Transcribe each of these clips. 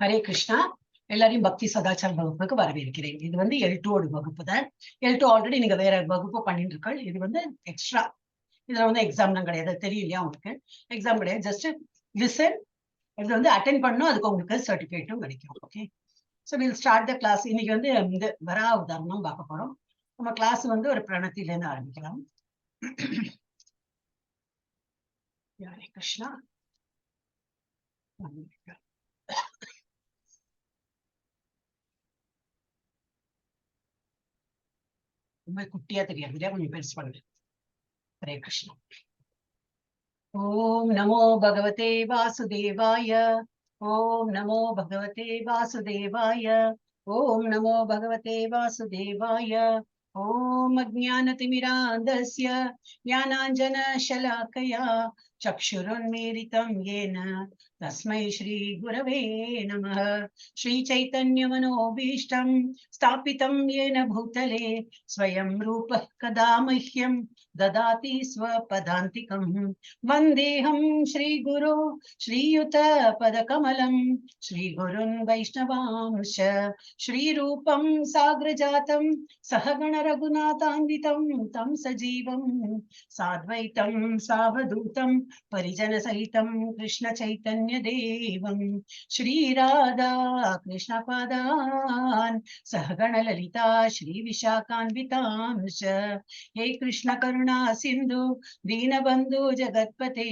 ஹரே கிருஷ்ணா. எல்லாரையும் பக்தி சதாச்சார வகுப்புக்கு வரவேற்கிறேன். இது வந்து L2 வகுப்பு தான். L2 ஆல்ரெடி நீங்க வேற வகுப்பு பண்ணிட்டு இருக்கீங்க. இது வந்து எக்ஸ்ட்ரா. இதுல வந்து எக்ஸாம்லாம் கிடையாது, தெரியும் இல்லையா உங்களுக்கு? எக்ஸாம் கிடையாது, ஜஸ்ட் லிசன். இது வந்து அட்டென்ட் பண்ணணும், அதுக்கு உங்களுக்கு சர்டிபிகேட்டும் கிடைக்கும். Okay, so will start the class. இன்னைக்கு வந்து இந்த வரா உதாரணம் பார்க்க போறோம். நம்ம கிளாஸ் வந்து ஒரு பிரணத்திலேருந்து ஆரம்பிக்கலாம். ஹரே கிருஷ்ணா. ரொம்ப குட்டியா தெரியாது இல்லையா, கொஞ்சம் பெருசு பண்ணுங்க. ஹரே கிருஷ்ணா. ஓம் நமோ பகவதே வாசுதேவாய. ஓம் நமோ பகவதே வாசுதேவாய. ஓம் நமோ பகவதே வாசுதேவாய. ஓம் அஜ்ஞானதிமிராந்தஸ்ய ஞானாஞ்சனशलाकया चक्षुरुन्मीलितं येन तस्मै श्रीगुरवे नमः। श्रीचैतन्यमनोभीष्टं स्थापितं येन भूतले स्वयं रूपः कदा मह्यं ददाति स्वपदान्तिकं। वन्देऽहं श्रीगुरो श्रीयुतपदकमलं श्रीगुरुन् वैष्णवांश्च श्रीरूपं साग्रजातं सहगण रघुनाथान्वितं तं सजीवं साद्वैतं सावधूतं परिजनसहितं कृष्ण चैतन्य देवं श्रीराधा कृष्णपादान् सहगण ललिता श्रीविशाखान्वितांश्च। हे कृष्ण करुणा सिन्धु दीनबन्धु जगत्पते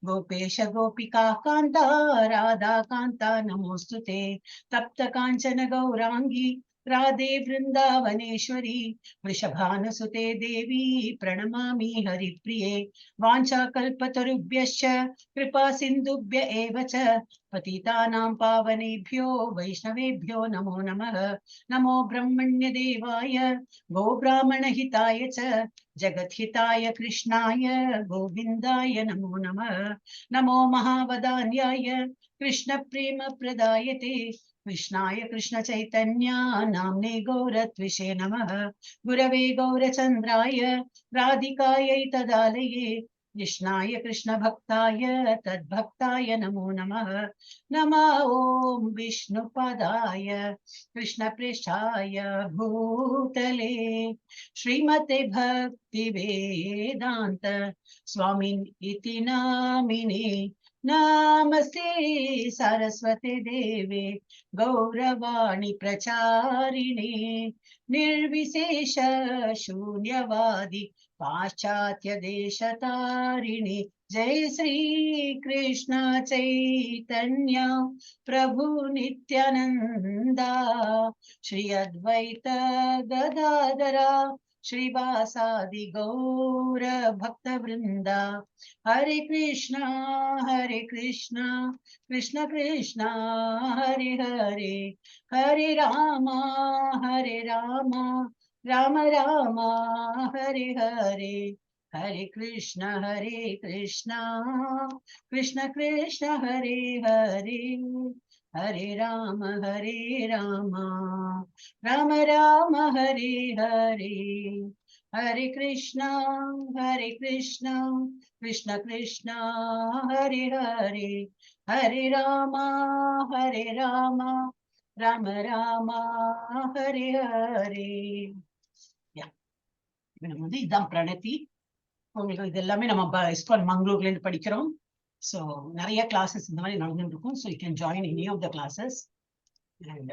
गोपेश गोपिका कान्ता राधा कान्ता नमोस्तुते। तप्त काञ्चन गौरांगी राधे वृंदावनेश्वरी वृषभानुसुते देवी प्रणमामि हरिप्रिये। वाञ्छाकल्पतरुभ्यश्च कृपा सिन्धुभ्य एव च पतितानां पावनेभ्यो वैष्णवेभ्यो नमो नमः। नमो ब्रह्मण्य देवाय गोब्राह्मणहिताय च जगद्हिताय कृष्णाय गोविन्दाय नमो नमः। नमो महावदान्याय कृष्ण प्रेम प्रदायते कृष्णाय कृष्ण चैतन्य नाम्ने गौरत्विषे नमः। गुरवे गौरचन्द्राय राधिकायै तदालये कृष्णाय कृष्ण भक्ताय तद्भक्ताय नमो नमः। नमः ॐ विष्णुपदाय कृष्ण पृष्ठाय भूतले श्रीमते भक्ति वेदांत स्वामिन् इति नामिने। नमस्ते सरस्वते देवे गौरवाणी प्रचारिणे निर्विशेष शून्यवादी पाश्चात्य देशतारिणे। जय श्री कृष्ण चैतन्य प्रभु नित्यानंदा श्री अद्वैत गदाधरा श्रीवासादि गौर भक्त वृंदा। हरे कृष्णा कृष्ण कृष्ण हरे हरे, हरे राम राम राम हरे हरे, हरे कृष्ण कृष्ण कृष्ण हरे हरे, हरे राम राम राम हरे हरे, हरे कृष्ण कृष्ण कृष्ण हरे हरे, हरे राम राम राम हरे हरे. நம்ம வந்து இதான் பிரணதி. உங்களுக்கு இது எல்லாமே நம்ம இஸ்கான் மங்களூர்ல இருந்து படிக்கிறோம். ஸோ நிறைய கிளாஸஸ் இந்த மாதிரி நடந்துட்டு இருக்கும். So you can join any of the classes.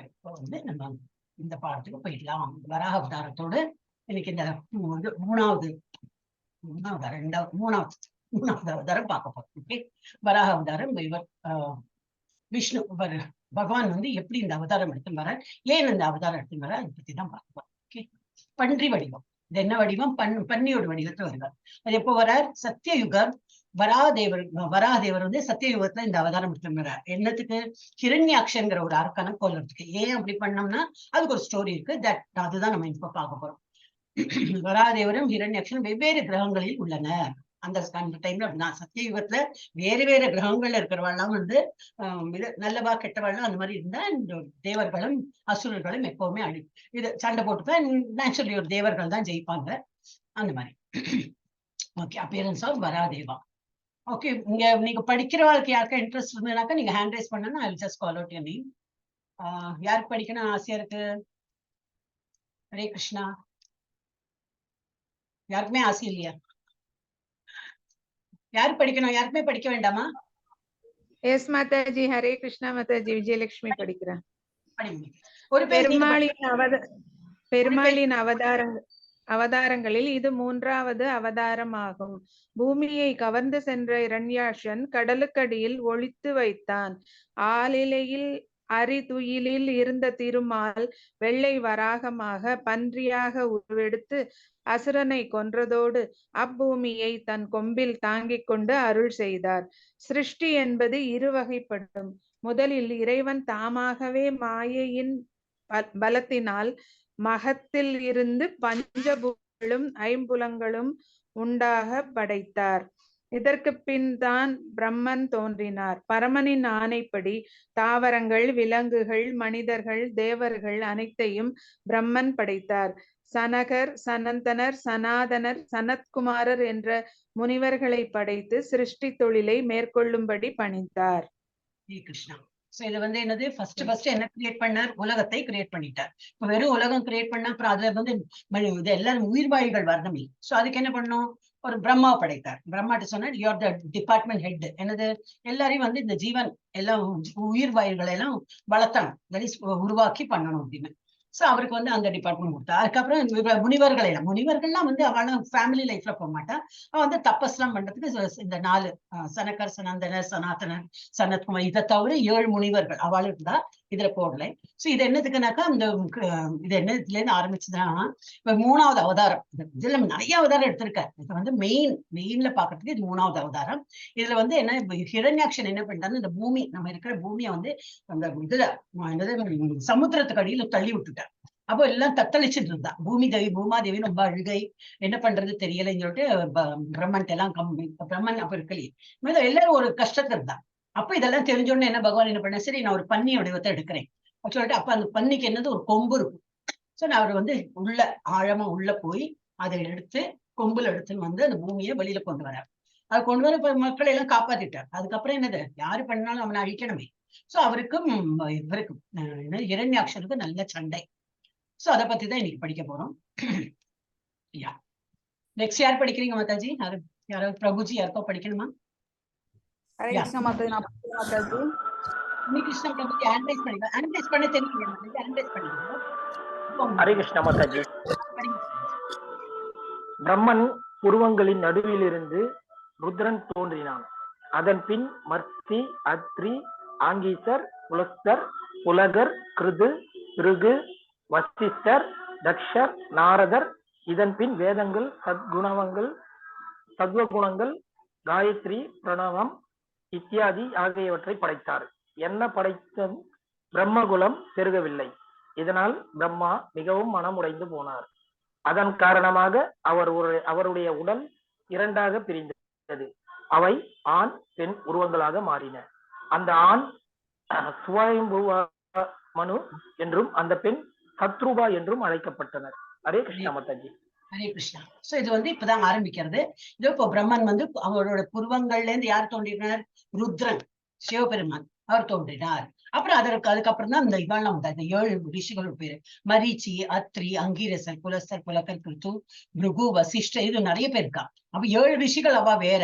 இப்போ வந்து நம்ம இந்த பாடத்துக்கு போயிடலாம். வராக அவதாரத்தோடு இன்னைக்கு இந்த மூணாவது அவதாரம் பார்க்க போறோம். ஓகே, வராக அவதாரம். இவர் விஷ்ணு பகவான் வந்து எப்படி இந்த அவதாரம் எடுத்து வர, ஏன் இந்த அவதாரம் எடுத்து வர, அதை பத்தி தான் பார்க்க போறோம். ஓகே, பன்றி வடிவம். இது என்ன வடிவம்? பன்னியோட வடிவத்துல வருவார். அது எப்போ வரார்? சத்தியயுகம். வராதேவர் வந்து சத்தியயுகத்துல இந்த அவதாரம் எடுத்து வர்றார். என்னத்துக்கு? ஹிரண்யாக்ஷங்கிற ஒரு அரக்கனை கொல்றதுக்கு. ஏன் அப்படி பண்ணோம்னா அதுக்கு ஒரு ஸ்டோரி இருக்கு. அதுதான் நம்ம இப்ப பார்க்க போறோம். வராதேவரும் ஹிரண்யாக்ஷனும் வெவ்வேறு கிரகங்களில் உள்ளனர். அந்த டைம்ல அப்படிதான் சத்தியயுகத்துல வேறு வேறு கிரகங்கள்ல இருக்கிறவாள்லாம் வந்து நல்லவா கெட்டவாள்லாம் அந்த மாதிரி இருந்தா இந்த தேவர்களும் அசுரர்களும் எப்பவுமே இது சண்டை போட்டுதான் நேச்சுரலி ஒரு தேவர்கள் தான் ஜெயிப்பாங்க. அந்த மாதிரி. ஓகே, அப்பியரன்ஸ் ஆஃப் வராதேவா. ஓகே, நீங்க படிக்கிறவங்களுக்கு யாருக்கா இன்ட்ரெஸ்ட் இருந்ததுனாக்கா நீங்க ஹேண்ட் ரைஸ் பண்ணா I will just call out your name. யாருக்கு படிக்கணும் ஆசையா இருக்கு? ஹரே கிருஷ்ணா. யாருக்குமே ஆசை இல்லையா? யாரு படிக்கணும்? யாருக்குமே படிக்க வேண்டாமா? எஸ் மாதாஜி. ஹரே கிருஷ்ணா மாதாஜி. விஜயலட்சுமி படிக்கிறேன். படிங்க. ஒரு பேர் பெருமாளின் அவதாரங்களில் இது 3வது அவதாரமாகும். பூமியை கவர்ந்து சென்ற இரண்யாக்ஷன் கடலுக்கடியில் ஒளித்து வைத்தான். ஆளிலையில் அரிதுயிலில் இருந்த திருமால் வெள்ளை வராகமாக பன்றியாக உருவெடுத்து அசுரனை கொன்றதோடு அப்பூமியை தன் கொம்பில் தாங்கிக் கொண்டு அருள் செய்தார். சிருஷ்டி என்பது இருவகைப்படும். முதலில் இறைவன் தாமாகவே மாயையின் பலத்தினால் மகத்தில் இருந்து பஞ்சபூதங்களும் ஐம்புலங்களும் உண்டாக படைத்தார். இதற்கு பின் தான் பிரம்மன் தோன்றினார். பரமனின் ஆணைப்படி தாவரங்கள், விலங்குகள், மனிதர்கள், தேவர்கள் அனைத்தையும் பிரம்மன் படைத்தார். சனகர், சனந்தனர், சனாதனர், சனத்குமாரர் என்ற முனிவர்களை படைத்து சிருஷ்டி தொழிலை மேற்கொள்ளும்படி பணித்தார். ஸ்ரீ கிருஷ்ணா. சோ இது வந்து என்னது, ஃபர்ஸ்ட் என்ன கிரியேட் பண்ணார்? உலகத்தை கிரியேட் பண்ணிட்டார். இப்ப வெறும் உலகம் கிரியேட் பண்ணா அப்புறம் அதுல வந்து இது எல்லாரும் உயிர்வாழிகள் வரணுமே. சோ அதுக்கு என்ன பண்ணும்? ஒரு பிரம்மா படைத்தார். பிரம்மாட்ட சொன்னார், you are the department head. என்னது, எல்லாரையும் வந்து இந்த ஜீவன் எல்லாம் உயிர்வாழிகளை எல்லாம் வளர்த்தணும், உருவாக்கி பண்ணணும் அப்படின்னு. சோ அவருக்கு வந்து அந்த டிபார்ட்மெண்ட் கொடுத்தா. அதுக்கப்புறம் முனிவர்கள்லாம் வந்து அவளும் ஃபேமிலி லைஃப்ல போக மாட்டா. அவன் வந்து தப்பஸ் எல்லாம் பண்றதுக்கு இந்த 4 சனகர், சனந்தனர், சனாதனர், சனத்குமார் இதை தவிர 7 முனிவர்கள் அவளும் இருந்தா. இதுல போடல. சோ இது என்னதுக்குனாக்கா இது என்னதுல இருந்து ஆரம்பிச்சுதான் இப்ப 3வது அவதாரம். இதுல நிறைய அவதாரம் எடுத்திருக்காரு. இது வந்து மெயின்ல பாக்குறதுக்கு இது 3வது அவதாரம். இதுல வந்து என்ன, ஹிரண்யாக்ஷன் என்ன பண்ணிட்டாரு, இந்த பூமி, நம்ம இருக்கிற பூமியை வந்து அந்த இதுல சமுத்திரத்துக்கு அடியில தள்ளி விட்டுட்டார். அப்போ எல்லாம் தத்தளிச்சுட்டு இருந்தா. பூமாதேவி ரொம்ப அழுகை, என்ன பண்றது தெரியலன்னு சொல்லிட்டு பிரம்மன் எல்லாம் பிரம்மன் அப்ப இருக்கலையே, எல்லாரும் ஒரு கஷ்டத்துல இருந்தா. அப்ப இதெல்லாம் தெரிஞ்சோடனே என்ன பகவான் என்ன பண்ண, சரி நான் ஒரு பன்னி வடிவத்தை எடுக்கிறேன் சொல்லிட்டு, அப்ப அந்த பன்னிக்கு என்னது, ஒரு கொம்பு இருக்கும். சோ நான் அவர் வந்து ஆழமா உள்ள போய் அதை எடுத்து கொம்புல எடுத்துன்னு வந்து அந்த பூமியை வெளியில கொண்டு வரார். அதை கொண்டு வர மக்களை எல்லாம் காப்பாத்திட்டார். அதுக்கப்புறம் என்னது, யாரு பண்ணாலும் அவனை அழிக்கணுமே. சோ அவருக்கும் இவருக்கும் இரண்யாக்ஷனுக்கு நல்ல சண்டை. சோ அதை பத்தி தான் இன்னைக்கு படிக்க போறோம். நெக்ஸ்ட் யார் படிக்கிறீங்க மாதாஜி? யாராவது பிரபுஜி யாருக்கோ படிக்கணுமா? ஹரே கிருஷ்ணா மாதாஜி. நான் மாதாஜி கிருஷ்ணா பிரபுஜி அனலைஸ் பண்ணிக்கலாம். அனலைஸ் பண்ண தெரியுங்க மாதாஜி, அனலைஸ் பண்ணிக்கலாம். ஹரே கிருஷ்ணா மாதாஜி. பிரம்மன் உருவங்களின் நடுவில் இருந்து ருத்ரன் தோன்றினான். அதன் பின் மர்த்தி, அத்ரி, ஆங்கீசர், புலஸ்தர், புலகர், கிருது, பிருகு, வசிஷ்டர், தக்ஷர், நாரதர், இதன் பின் வேதங்கள், சத்வகுணங்கள், காயத்ரி, பிரணவம் இத்தியாதி ஆகியவற்றை படைத்தார். என்ன படைத்தும் பிரம்மகுலம் பெருகவில்லை. இதனால் பிரம்மா மிகவும் மனமுடைந்து போனார். அதன் காரணமாக அவருடைய உடல் 2ஆக பிரிந்தது. அவை ஆண், பெண் உருவங்களாக மாறின. அந்த ஆண் சுவயம்புவ மனு என்றும் அந்த பெண் சத்ருபா என்றும் அழைக்கப்பட்டனர். ஹரே கிருஷ்ணா மாதாஜி. ஹரே கிருஷ்ணா. சோ இது வந்து இப்பதான் ஆரம்பிக்கிறது. இதோ இப்போ பிரம்மன் வந்து அவரோட புருவங்கள்ல இருந்து யார் தோன்றினார்? ருத்ரன், சிவபெருமான் அவர் தோன்றினார். அப்புறம் அதுக்கப்புறம் தான் இந்த இவாள்லாம் வந்தா, இந்த 7 ரிஷிகளோட பேரு மரீச்சி, அத்ரி, அங்கீரசர், புலஸ்தர், புலகர், கிருத்து, பிருகு, வசிஷ்டர், இது நிறைய பேர் இருக்கா. அப்ப 7 ரிஷிகள் அவ வேற,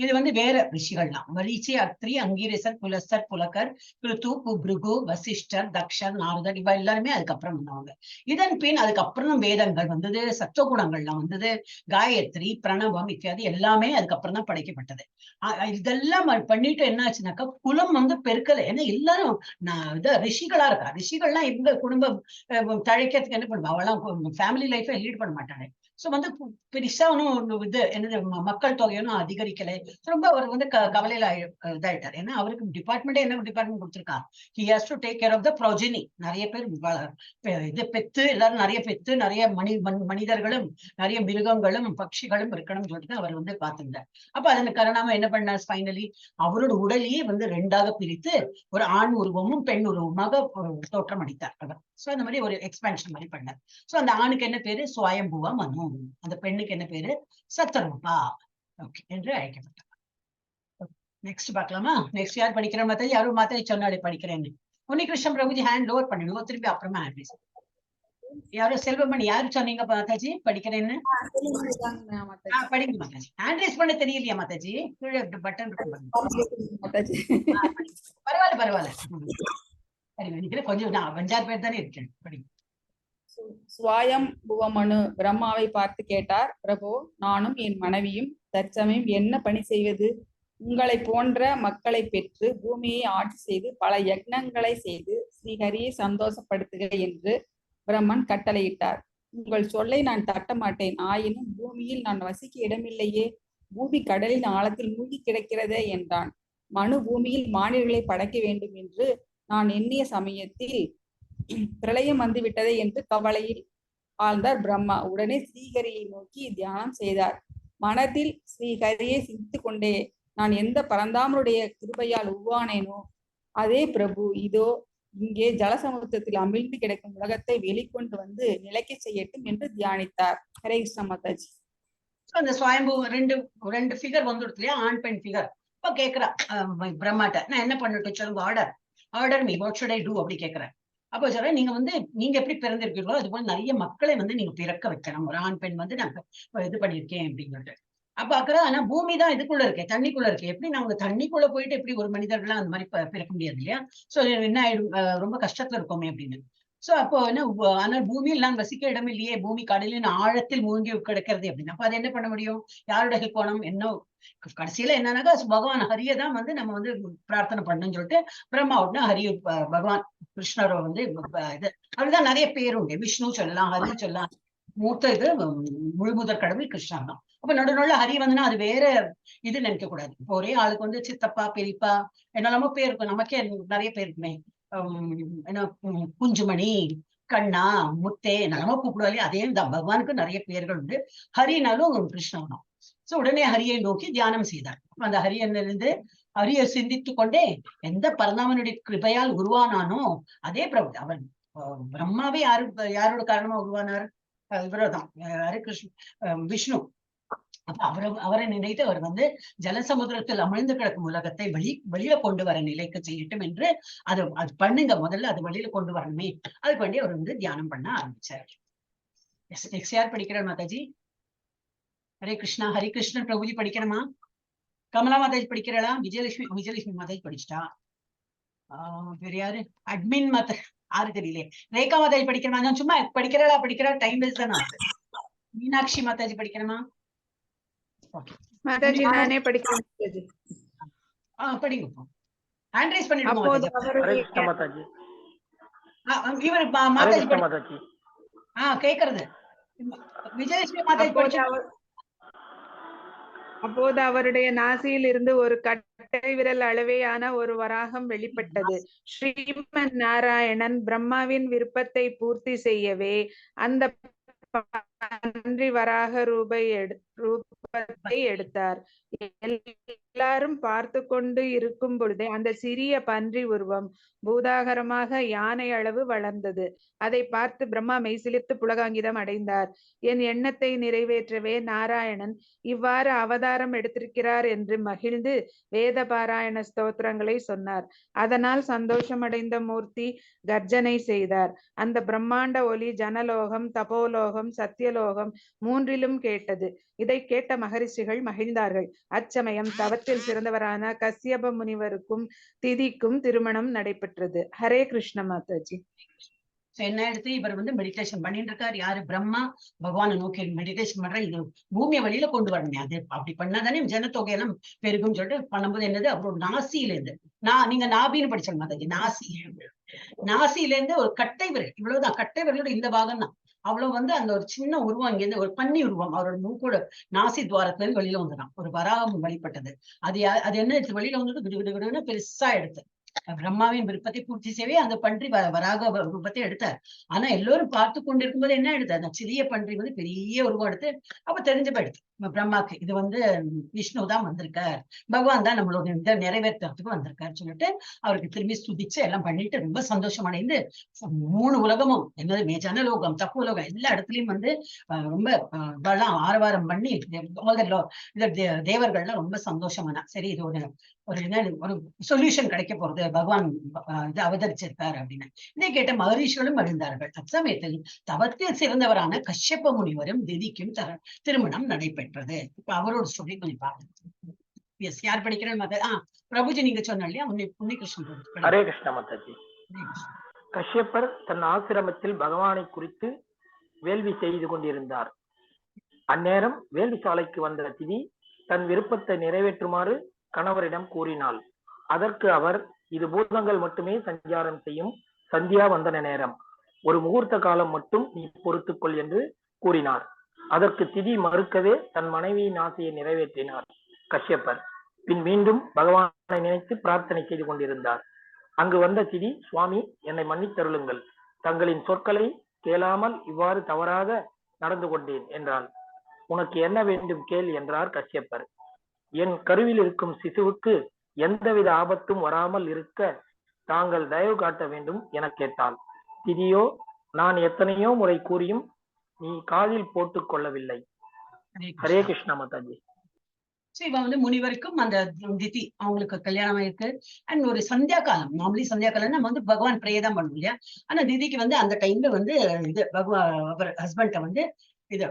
இது வந்து வேற ரிஷிகள்லாம். மரீச்சி, அத்ரி, அங்கீரசர், புலஸ்தர், புலகர், கிருத்து, பிருகு, வசிஷ்டர், தக்ஷர், நாரதர் இவ எல்லாருமே அதுக்கப்புறம் வந்தவங்க. இதன் பின் அதுக்கப்புறம் வேதங்கள் வந்தது, சத்துவகுணங்கள்லாம் வந்தது, காயத்ரி, பிரணவம் இத்தியாதி எல்லாமே அதுக்கப்புறம் தான் படைக்கப்பட்டது. இதெல்லாம் பண்ணிட்டு என்ன ஆச்சுனாக்கா, குலம் வந்து பெருக்கல. ஏன்னா எல்லாரும் ரிஷிகளா இருக்கா. ரிஷிகள்லாம் எங்க குடும்பம் தழைக்கிறதுக்கு என்ன பண்ணுவா, அவெல்லாம் ஃபேமிலி லைஃபை லீட் பண்ண மாட்டாங்க. சோ வந்து பெருசா ஒன்னும் இது என்னது மக்கள் தொகையும் அதிகரிக்கலை. ரொம்ப அவர் வந்து கவலையில இதாயிட்டார். ஏன்னா அவருக்கு டிபார்ட்மெண்டே என்ன டிபார்ட்மெண்ட் கொடுத்திருக்கா, he has to take care of the progeny. நிறைய பேர் இது பெத்து, எல்லாரும் நிறைய பெத்து, நிறைய மனிதர்களும் நிறைய மிருகங்களும் பட்சிகளும் இருக்கணும்னு சொல்லிட்டு அவர் வந்து பார்த்திருந்தார். அப்ப அதன் காரணமா என்ன பண்ணார், ஃபைனலி அவரோட உடலையே வந்து 2ஆக பிரித்து ஒரு ஆண் உருவமும் பெண் உருவமாக தோற்றம் அளித்தார் அவர். சோ அந்த மாதிரி ஒரு எக்ஸ்பேன்ஷன் மாதிரி பண்ணார். சோ அந்த ஆணுக்கு என்ன பேரு, சுவயம்புவா மனு. அந்த பெண்ணுக்கு என்ன பேரு, சத்ருபா என்று அழைக்கப்பட்டார். நெக்ஸ்ட் பார்க்கலாமா? நெக்ஸ்ட் யார் படிக்கிறேன் மாதாஜி? யாரும் மாதாஜி சொன்னாலே படிக்கிறேன்னு. உன்னிகிருஷ்ணன் பிரபுஜி ஹேண்ட் லோவர் பண்ணிடுவோம், திருப்பி அப்புறமா ஹேண்ட் ரைஸ். யாரும் செல்வமணி யாரு சொன்னீங்க மாதாஜி படிக்கிறேன்னு? படிங்க மாதாஜி. ஹேண்ட் ரைஸ் பண்ண தெரியலையா மாதாஜி? கீழே பட்டன் இருக்கும் பரவாயில்ல பரவாயில்ல. சரி கொஞ்சம் நான் 5-6 பேர் தானே இருக்கேன். படிங்க. ஸ்வயம் புவமனு பிரம்மாவை பார்த்து கேட்டார், பிரபு, நானும் என் மனைவியும் தற்சமயம் என்ன பணி செய்வது? உங்களை போன்ற மக்களை பெற்று பூமியை ஆட்சி செய்து பல யக்னங்களை செய்து ஸ்ரீஹரியை சந்தோஷப்படுத்துக என்று பிரம்மன் கட்டளையிட்டார். உங்கள் சொல்லை நான் தட்ட மாட்டேன். ஆயினும் பூமியில் நான் வசிக்க இடமில்லையே, பூமி கடலின் ஆழத்தில் மூழ்கி கிடக்கிறதே என்றான். மனு பூமியில் மானிடர்களை படைக்க வேண்டும் என்று நான் எண்ணிய சமயத்தில் பிரளயம் வந்துவிட்டதே என்று கவலையில் ஆழ்ந்தார் பிரம்மா. உடனே ஸ்ரீஹரியை நோக்கி தியானம் செய்தார். மனதில் ஸ்ரீஹரியை சிந்தித்துக் கொண்டே, நான் எந்த பரந்தாமனுடைய கிருபையால் உருவானேனோ அதே பிரபு இதோ இங்கே ஜலசமுத்திரத்தில் அமிழ்ந்து கிடக்கும் உலகத்தை வெளிக்கொண்டு வந்து நிலைக்க செய்யட்டும் என்று தியானித்தார். ஹரே கிருஷ்ண மாதாஜி. அந்த ஸ்வயம்பு ரெண்டு ஃபிகர் வந்துடுது இல்லையா, ஆண் பெண் ஃபிகர். இப்ப கேக்குறா பிரம்மாட்ட, நான் என்ன பண்ணட்டும் சொல்லுங்க, order me, what should I do அப்படி கேக்குறேன். அப்போ சொல்றேன், நீங்க எப்படி பிறந்திருக்கீங்களோ அது போல நிறைய மக்களை நீங்க பிறக்க வைக்கணும். ஒரு ஆண் பெண் நான் இது பண்ணிருக்கேன் அப்படின்னு. அப்ப பாக்குறேன், ஆனா பூமி தான் இதுக்குள்ள இருக்கேன், தண்ணிக்குள்ள இருக்கேன். எப்படி நாங்க தண்ணிக்குள்ள போயிட்டு எப்படி ஒரு மனிதர்கள்லாம் அந்த மாதிரி பிறக்க முடியாது இல்லையா? சோ என்ன ஆயிடும், ரொம்ப கஷ்டத்துல இருக்கோமே அப்படின்னு. சோ அப்போ ஆனால் பூமியில் நான் வசிக்க இடம் இல்லையே, பூமி கடலின் ஆழத்தில் மூழ்கி கிடக்கிறது அப்படின்னு. அப்ப அது என்ன பண்ண முடியும்? யாரோட ஹெல்ப் போனோம்? என்ன கடைசியில என்னன்னாக்கா பகவான் ஹரியை தான் நம்ம பிரார்த்தனை பண்ணணும்னு சொல்லிட்டு பிரம்மா உடனே ஹரி பகவான் கிருஷ்ணரை இது அப்படிதான் நிறைய பேர் உண்டு. விஷ்ணு சொல்லலாம், ஹரி சொல்லலாம். மூத்த இது முழுமுதற் கடவுள் கிருஷ்ணன் தான். அப்ப நடுநடுல ஹரி அது வேற இது நினைக்க கூடாது. இப்போ ஒரே ஆளுக்கு சித்தப்பா பெரியப்பா என்னெல்லாமோ பேர் இருக்கும், நமக்கே நிறைய பேர் இருக்குமே. என்ன குஞ்சுமணி, கண்ணா, முத்தே என்னெல்லாமோ கூப்பிடுவாரு. அதே தான் பகவானுக்கு நிறைய பேர்கள் உண்டு. ஹரினாலும் கிருஷ்ணன் தான். சோ உடனே ஹரியை நோக்கி தியானம் செய்தார். அந்த ஹரியனிலிருந்து ஹரியை சிந்தித்து கொண்டே எந்த பரந்தாமனுடைய கிருபையால் உருவானானோ அதே பிரபு அவன் பிரம்மாவே யாரோட காரணமா உருவானார்? இவரதான், யாரு? விஷ்ணு. அப்ப அவரை நினைத்து அவர் ஜலசமுத்திரத்தில் அமிழ்ந்து கிடக்கும் உலகத்தை வெளியில கொண்டு வர நிலைக்கு செய்யட்டும் என்று அது பண்ணுங்க, முதல்ல அது வெளியில கொண்டு வரணுமே, அதுக்கு வேண்டி அவர் தியானம் பண்ண ஆரம்பிச்சார். நெக்ஸ்ட் யார் படிக்கிறார் மாதாஜி? ஹரே கிருஷ்ணா. ஹரி கிருஷ்ணன் பிரபுஜி படிக்கணுமா? கமலா மாதாஜி படிக்கிறாளா? விஜயலட்சுமி மாதாஜி படிச்சுட்டா. வேற யாரு? அட்மின் மாதா யாரு தெரியல. ரேகா மாதாஜி படிக்கணுமா? சும்மா படிக்கிறா, டைம் வேஸ்ட் தானே. மீனாட்சி மாதாஜி படிக்கணுமா? மாதாஜி நானே படிக்கிறேன். படிங்க. ஹேண்ட் ரைஸ் பண்ணிடுங்க மாதாஜி. இவர் மாதாஜி கேக்குறது. விஜயலட்சுமி மாதாஜி படிச்சா. அப்போது அவருடைய நாசியில் இருந்து ஒரு கட்டை விரல் அளவேயான ஒரு வராகம் வெளிப்பட்டது. ஸ்ரீமன் நாராயணன் பிரம்மாவின் விருப்பத்தை பூர்த்தி செய்யவே அந்த பன்றி வராக ரூபத்தை எடுத்தார். எல்லாரும் பார்த்து கொண்டு இருக்கும் பொழுதே அந்த சிறிய பன்றி உருவம் பூதாகரமாக யானை அளவு வளர்ந்தது. அதை பார்த்து பிரம்மா மெய்சிலிர்த்து புலகாங்கிதம் அடைந்தார். என் எண்ணத்தை நிறைவேற்றவே நாராயணன் இவ்வாறு அவதாரம் எடுத்திருக்கிறார் என்று மகிழ்ந்து வேத பாராயண ஸ்தோத்திரங்களை சொன்னார். அதனால் சந்தோஷமடைந்த மூர்த்தி கர்ஜனை செய்தார். அந்த பிரம்மாண்ட ஒலி ஜனலோகம், தபோலோகம், சத்தியலோகம் மூன்றிலும் கேட்டது. இதை கேட்ட மகரிஷிகள் மகிழ்ந்தார்கள். அச்சமயம் தவத்தில் சிறந்தவரான கஸ்யப முனிவருக்கும் திதிக்கும் திருமணம் நடைபெற்றது. ஹரே கிருஷ்ண மாதாஜி. என்ன எடுத்து இவர் மெடிடேஷன் பண்ணிட்டு இருக்காரு. யாரு? பிரம்மா பகவானை நோக்கி மெடிடேஷன் பண்ற. இது பூமியை வழியில கொண்டு வரணும். அது அப்படி பண்ணாதானே ஜனத்தொகையெல்லாம் பெருகும் சொல்லிட்டு பண்ணும்போது என்னது, அவரோட நாசியில இருந்து நீங்க நாபின்னு படிச்ச மாதாஜி, நாசியில இருந்து ஒரு கட்டை விரல், இவ்வளவுதான் கட்டை விரலோட இந்த பாகம் தான். அவ்வளவு அந்த ஒரு சின்ன உருவம், இங்க இருந்து ஒரு பன்னி உருவம் அவரோட மூக்கோட நாசி துவாரத்துல இருந்து வெளியில வந்துதான் ஒரு வராகம் வழிபட்டது. அது என்ன வெளியில வந்துட்டு விடுவிடுன்னு பெருசா எடுத்து பிரம்மாவின் விருப்பத்தை பூர்த்தி செய்யவே அந்த பன்றி வராக ரூபத்தை எடுத்தார். ஆனா எல்லோரும் பார்த்து கொண்டிருக்கும் போது என்ன எடுத்தார், அந்த சிறிய பன்றி வந்து பெரிய உருவம் எடுத்து அப்ப தெரிஞ்சு போயிடுது பிரம்மாக்கு, இது வந்து விஷ்ணு தான் வந்திருக்கார், பகவான் தான் நம்மளோட இதை நிறைவேற்றுறதுக்கு வந்திருக்காரு சொல்லிட்டு அவருக்கு திரும்பி ஸ்துதிச்சு எல்லாம் பண்ணிட்டு ரொம்ப சந்தோஷம் அடைந்து 3 உலகமும் என்னது ஜனலோகம் தப்பு உலகம் எல்லா இடத்துலயும் வந்து ரொம்ப ஆரவாரம் பண்ணி தேவர்கள்லாம் ரொம்ப சந்தோஷமானா, சரி இது ஒரு ஒரு சொல்யூஷன் கிடைக்க போறது, பகவான் இது அவதரிச்சிருக்காரு அப்படின்னு. இதை கேட்ட மகரிஷிகளும் எழுந்தார்கள். அச்சமயத்தில் தவத்தில் சிறந்தவரான கஷ்யப்ப முனிவரும் திதிக்கும் திருமணம் நடைபெற்றது. இப்ப அவரோட ஸ்டோரி கொஞ்சம் பாருங்க. எஸ், யார் படிக்கிறேன்? பிரபுஜி நீங்க சொன்ன இல்லையா, உன்னிகிருஷ்ணன். ஹரே கிருஷ்ண மாதாஜி. கஷ்யப்பர் தன் ஆசிரமத்தில் பகவானை குறித்து வேள்வி செய்து கொண்டிருந்தார். அந்நேரம் வேள்வி சாலைக்கு வந்த திதி தன் விருப்பத்தை நிறைவேற்றுமாறு கணவரிடம் கூறினாள். அதற்கு அவர், இது பூதங்கள் மட்டுமே சஞ்சாரம் செய்யும் சந்தியா வந்தன நேரம், ஒரு முகூர்த்த காலம் மட்டும் நீ பொறுத்துக்கொள் என்று கூறினார். அதற்கு திதி மறுக்கவே தன் மனைவியின் ஆசையை நிறைவேற்றினார் கஷ்யப்பர். பின் மீண்டும் பகவானை நினைத்து பிரார்த்தனை செய்து கொண்டிருந்தார். அங்கு வந்த திதி, சுவாமி என்னை மன்னித்தருளுங்கள், தங்களின் சொற்களை கேளாமல் இவ்வாறு தவறாக நடந்து கொண்டேன் என்றாள். உனக்கு என்ன வேண்டும் கேள் என்றார் கஷ்யப்பர். என் கருவில் இருக்கும் சிசுவுக்கு எந்தவித ஆபத்தும் வராமல் இருக்க தாங்கள் தயவு காட்ட வேண்டும் என கேட்டாள். திதியோ, நான் எத்தனையோ முறை கூறியும் நீ காதில் போட்டுக் கொள்ளவில்லை. ஹரே கிருஷ்ண மாதாஜி. இவன் வந்து முனிவருக்கும் அந்த திதி அவங்களுக்கு கல்யாணம் ஆயிருக்கு. அண்ட் ஒரு சந்தியா காலம், நார்மலி சந்தியா காலம் நம்ம வந்து பகவான் ப்ரே தான் பண்ணுவோம் இல்லையா, ஆனா திதிக்கு வந்து அந்த டைம்ல வந்து இது பகவான் அவர் ஹஸ்பண்ட வந்து இது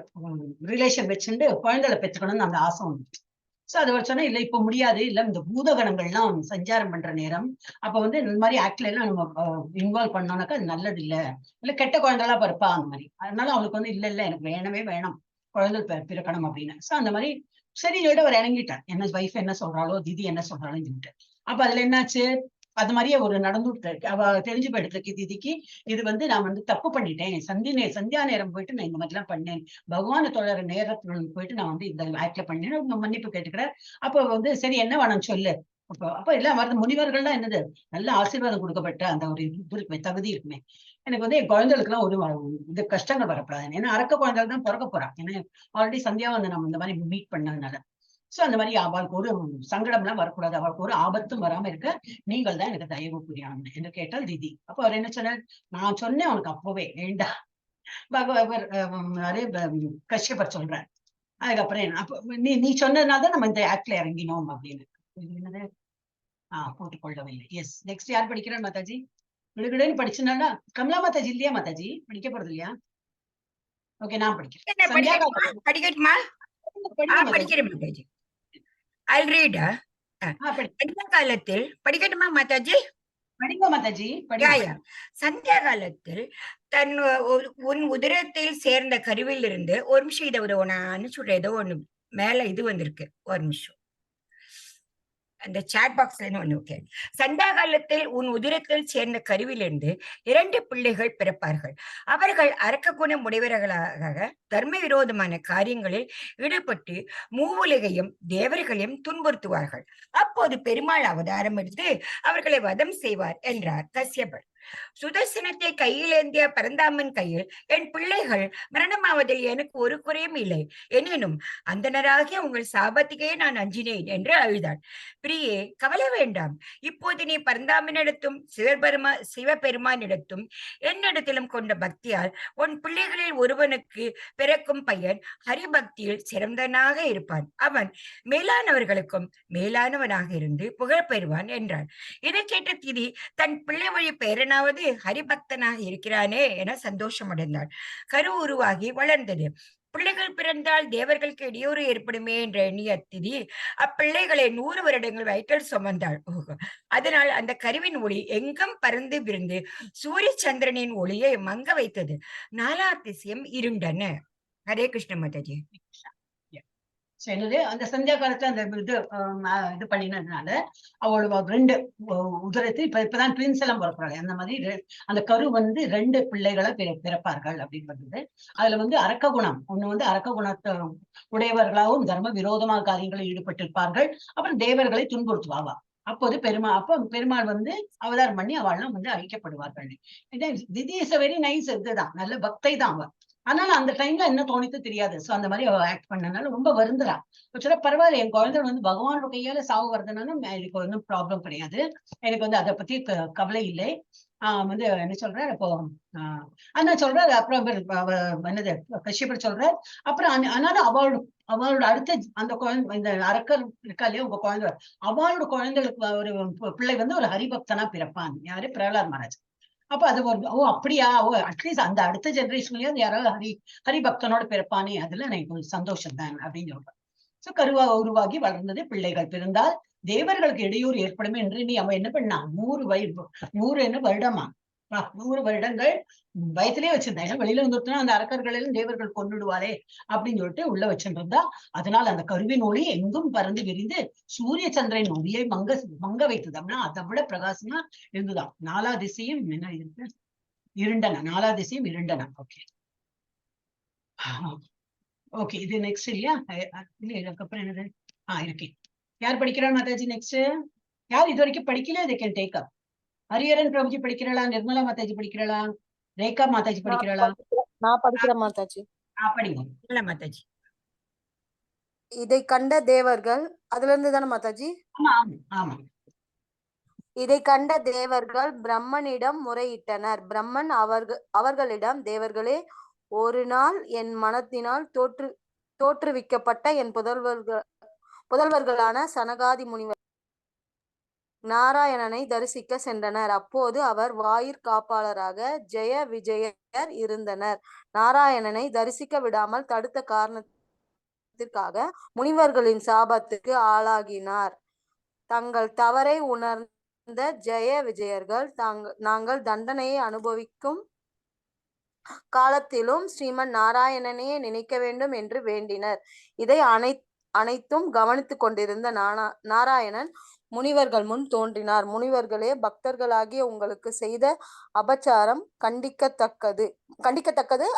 ரிலேஷன் வச்சுட்டு குழந்தைகளை பெற்றுக்கணும்னு அந்த ஆசை வந்துச்சு. சோ அதை சொன்னா இல்ல இப்ப முடியாது, இல்ல இந்த பூதகணங்கள்லாம் சஞ்சாரம் பண்ற நேரம், அப்ப வந்து இந்த மாதிரி ஆக்ட்ல எல்லாம் நம்ம இன்வால்வ் பண்ணோம்னாக்கா அது நல்லது இல்ல கெட்ட குழந்தைகளா பிறப்பா அந்த மாதிரி. அதனால அவளுக்கு வந்து இல்ல எனக்கு வேணவே வேணாம் குழந்தை பிறக்கணும் அப்படின்னு. சோ அந்த மாதிரி சரி சொல்லிட்டு அவர் இறங்கிட்டார். என்ன வைஃப் என்ன சொல்றாளோ, திதி என்ன சொல்றாலும் சொல்லிட்டு. அப்ப அதுல என்னாச்சு, அது மாதிரியே ஒரு நடந்துட்டு அவ தெரிஞ்சு போயிட்டு திதிக்கு, இது வந்து நான் வந்து தப்பு பண்ணிட்டேன், சந்தியா நேரம் போயிட்டு நான் இந்த மாதிரி எல்லாம் பண்ணேன், பகவானை தொடர நேரத்துல போயிட்டு நான் வந்து இந்த ஆக்ட்ல பண்ணேன், மன்னிப்பு கேட்டுக்கிறேன். அப்ப வந்து சரி என்ன வேணும் சொல்லு. அப்ப எல்லாம் வருது முனிவர்கள்லாம் என்னது நல்ல ஆசீர்வாதம் கொடுக்கப்பட்ட அந்த ஒரு இது இருக்குமே, தகுதி இருக்குமே. எனக்கு வந்து என் குழந்தைகளுக்கு எல்லாம் ஒரு இது கஷ்டங்கள் வரப்படாது, ஏன்னா அரக்க குழந்தைகள் தான் பிறக்க போறான், ஏன்னா ஆல்ரெடி சந்தியா வந்து நம்ம இந்த மாதிரி மீட் பண்ணதுனால. சோ அந்த மாதிரி அவளுக்கு ஒரு சங்கடம் எல்லாம் வரக்கூடாது, அவளுக்கு ஒரு ஆபத்தும் வராம இருக்க நீங்கள் தான் எனக்கு தயவு புரியணும் என்று கேட்டால் திதி. அப்ப அவர் என்ன சொன்னார், நான் சொன்னேன் அவனுக்கு அப்பவே வேண்டாம். பகவான் அதே கஷ்யப்பர் சொல்றார். அதுக்கப்புறம் என்ன, அப்ப நீ சொன்னதுனாலதான் நம்ம இந்த ஆக்ட்ல இறங்கினோம் அப்படின்னு. என்னது போட்டுக்கொள்ளவில்லை. எஸ், நெக்ஸ்ட் யார் படிக்கிறேன் மாதாஜி? விடுவிடுன்னு படிச்சுனா கமலா மாதாஜி இல்லையா? மாதாஜி படிக்க போறது இல்லையா? ஓகே, நான் படிக்கிறேன். படிக்கட்டுமா? படிக்கிறேன் மாதாஜி. I'll read. சந்தியா காலத்தில் படிக்கட்டுமா மாதாஜி? படிங்க மாதாஜி. சந்தியா காலத்தில் தன் உன் உதிரத்தில் சேர்ந்த கருவில் இருந்து ஒரு நிமிஷம் இதை அனுப்பிச்சுடுற, ஏதோ ஒண்ணு மேல இது வந்திருக்கு, ஒரு நிமிஷம் அந்த சாட் பாக்ஸ்ல ஒண்ணு. ஓகே. சந்தா காலத்தில் உன் உதிரத்தில் சேர்ந்த கருவிலிருந்து 2 பிள்ளைகள் பிறப்பார்கள். அவர்கள் அரக்க குணம் உடையவர்களாக தர்ம விரோதமான காரியங்களில் ஈடுபட்டு மூவுலகையும் தேவர்களையும் துன்புறுத்துவார்கள். அப்போது பெருமாள் அவதாரம் எடுத்து அவர்களை வதம் செய்வார் என்றார் கஷ்யப்பர். சுதர்சனத்தை கையில் ஏந்திய பரந்தாமன் கையில் என் பிள்ளைகள் மரணமாவதில் எனக்கு ஒரு குறையும் இல்லை, எனினும் அந்தனராகிய உங்கள் சாபத்துக்கே நான் அஞ்சினேன் என்று அழுதாள். பிரியே, கவலை வேண்டாம். இப்போது நீ பரந்தாமனிடத்தும் சிவபெருமானிடத்தும் என்னிடத்திலும் கொண்ட பக்தியால் உன் பிள்ளைகளில் ஒருவனுக்கு பிறக்கும் பையன் ஹரிபக்தியில் சிறந்தவனாக இருப்பான். அவன் மேலானவர்களுக்கும் மேலானவனாக இருந்து புகழ் பெறுவான் என்றான். இதை கேட்ட திதி தன் பிள்ளை வழி பேரனாவது ஹரிபக்தனாக இருக்கிறானே என சந்தோஷம் அடைந்தாள். கரு உருவாகி வளர்ந்தது. பிள்ளைகள் பிறந்தால் தேவர்களுக்கு இடையூறு ஏற்படுமே என்ற எண்ணிய திதி அப்பிள்ளைகளை 100 வருடங்கள் வயிற்றில் சுமந்தாள். அதனால் அந்த கருவின் ஒளி எங்கும் பறந்து விருந்து சூரிய சந்திரனின் ஒளியை மங்க வைத்தது. 4 திசையும் இருண்டன. ஹரே கிருஷ்ண மாதாஜி. என்னது அந்த சந்தியா காலத்துல அந்த இது பண்ணினதுனால அவளோட 2 உதரத்தை இப்பதான் ட்வின்ஸ் எல்லாம் பிறப்பாங்க. அந்த மாதிரி அந்த கரு வந்து 2 பிள்ளைகளை பிறப்பார்கள் அப்படின்னு. அதுல வந்து அரக்க குணம் ஒண்ணு வந்து அரக்க குணத்தை உடையவர்களாகவும் தர்ம விரோதமாக காரியங்களில் ஈடுபட்டிருப்பார்கள். அப்புறம் தேவர்களை துன்புறுத்துவாவா. அப்போது பெருமாள் வந்து அவதாரம் பண்ணி அவள்லாம் வந்து அழிக்கப்படுவார்கள். திதி இஸ் வெரி நைஸ் இதுதான், நல்ல பக்தை தான் அவ. அதனால அந்த டைம்ல என்ன தோணித்து தெரியாது. சோ அந்த மாதிரி அவ ஆக்ட் பண்ணனால ரொம்ப வருந்துறா. சொல்ல பரவாயில்ல, என் குழந்தை வந்து பகவானோட கையால சாவு வருதுனாலும் எனக்கு ஒன்றும் ப்ராப்ளம் கிடையாது, எனக்கு வந்து அதை பத்தி கவலை இல்லை. வந்து என்ன சொல்றாரு இப்போ, அண்ணா சொல்றாரு. அப்புறம் என்னது கஷ்யப்பர் சொல்றாரு. அப்புறம் அதனால அவளோட அடுத்த அந்த குழந்தை, இந்த அரக்கர் இருக்கா இல்லையா உங்க குழந்தை, அவளோட குழந்தைகளுக்கு ஒரு பிள்ளை வந்து ஒரு ஹரிபக்தனா பிறப்பான். யாரு? பிரகலாத் மகாராஜ். அப்ப அது ஒரு ஓ அப்படியா, ஓ அட்லீஸ்ட் அந்த அடுத்த ஜெனரேஷன்லயும் யாராவது ஹரிபக்தனோட பிறப்பானே, அதுல எனக்கு ஒரு சந்தோஷம் தான் அப்படின்னு சொல்றேன். சோ கருவா உருவாகி வளர்ந்தது, பிள்ளைகள் பிறந்தால் தேவர்களுக்கு இடையூறு ஏற்படும் என்று நீ அவன் என்ன பண்ணான், 100 என்ன வருடமா, 100 வருடங்கள் வயத்திலேயே வச்சிருந்தேன். வெளியில வந்துட்டுனா அந்த அரக்கர்கள் எல்லாம் தேவர்கள் கொண்டுடுவாரே அப்படின்னு சொல்லிட்டு உள்ள வச்சுருந்தா, அதனால அந்த கருவின் ஒளி எங்கும் பறந்து விரிந்து சூரிய சந்திரன் ஒளியை மங்க வைத்தது. அப்படின்னா அதை விட பிரகாசமா இருந்துதான். 4 திசையும் என்ன இருக்கு, இருண்டன. 4 திசையும் இருண்டன. ஓகே ஓகே, இது நெக்ஸ்ட் இல்லையா? இல்ல இதுக்கப்புறம் என்னது இருக்கு. யார் படிக்கிறா மாதாஜி? நெக்ஸ்ட் யார் இது வரைக்கும் படிக்கல? they can take up. Hariharan Prabhuji படிக்கிறாளா? Nirmala Mataji படிக்கிறாளா? Rekha Mataji படிக்கிறாளா? நான் படிக்கிறேன் மாதாஜி. படிங்க. இல்ல மாதாஜி. இதை கண்ட தேவர்கள், அதுல இருந்து தானே மாதாஜி? ஆமா ஆமா. இதை கண்ட தேவர்கள் பிரம்மனிடம் முறையிட்டனர். பிரம்மன் அவர்களிடம், தேவர்களே, ஒரு நாள் என் மனத்தினால் தோற்றுவிக்கப்பட்ட என் புதல்வர்களான சனகாதி முனிவர் நாராயணனை தரிசிக்க சென்றனர். அப்போது அவர் வாயிற் காப்பாளராக ஜெய விஜயர் இருந்தனர். நாராயணனை தரிசிக்க விடாமல் தடுத்த காரணத்திற்காக முனிவர்களின் சாபத்துக்கு ஆளாகினார். தங்கள் தவறை உணர்ந்த ஜெய விஜயர்கள் நாங்கள் தண்டனையை அனுபவிக்கும் காலத்திலும் ஸ்ரீமன் நாராயணனையே நினைக்க வேண்டும் என்று வேண்டினர். இதை அனைத்தும் கவனித்துக் கொண்டிருந்த நாராயணன் முனிவர்கள் முன் தோன்றினார். முனிவர்களே, பக்தர்களாகிய உங்களுக்கு செய்த அபச்சாரம் கண்டிக்கத்தக்கது.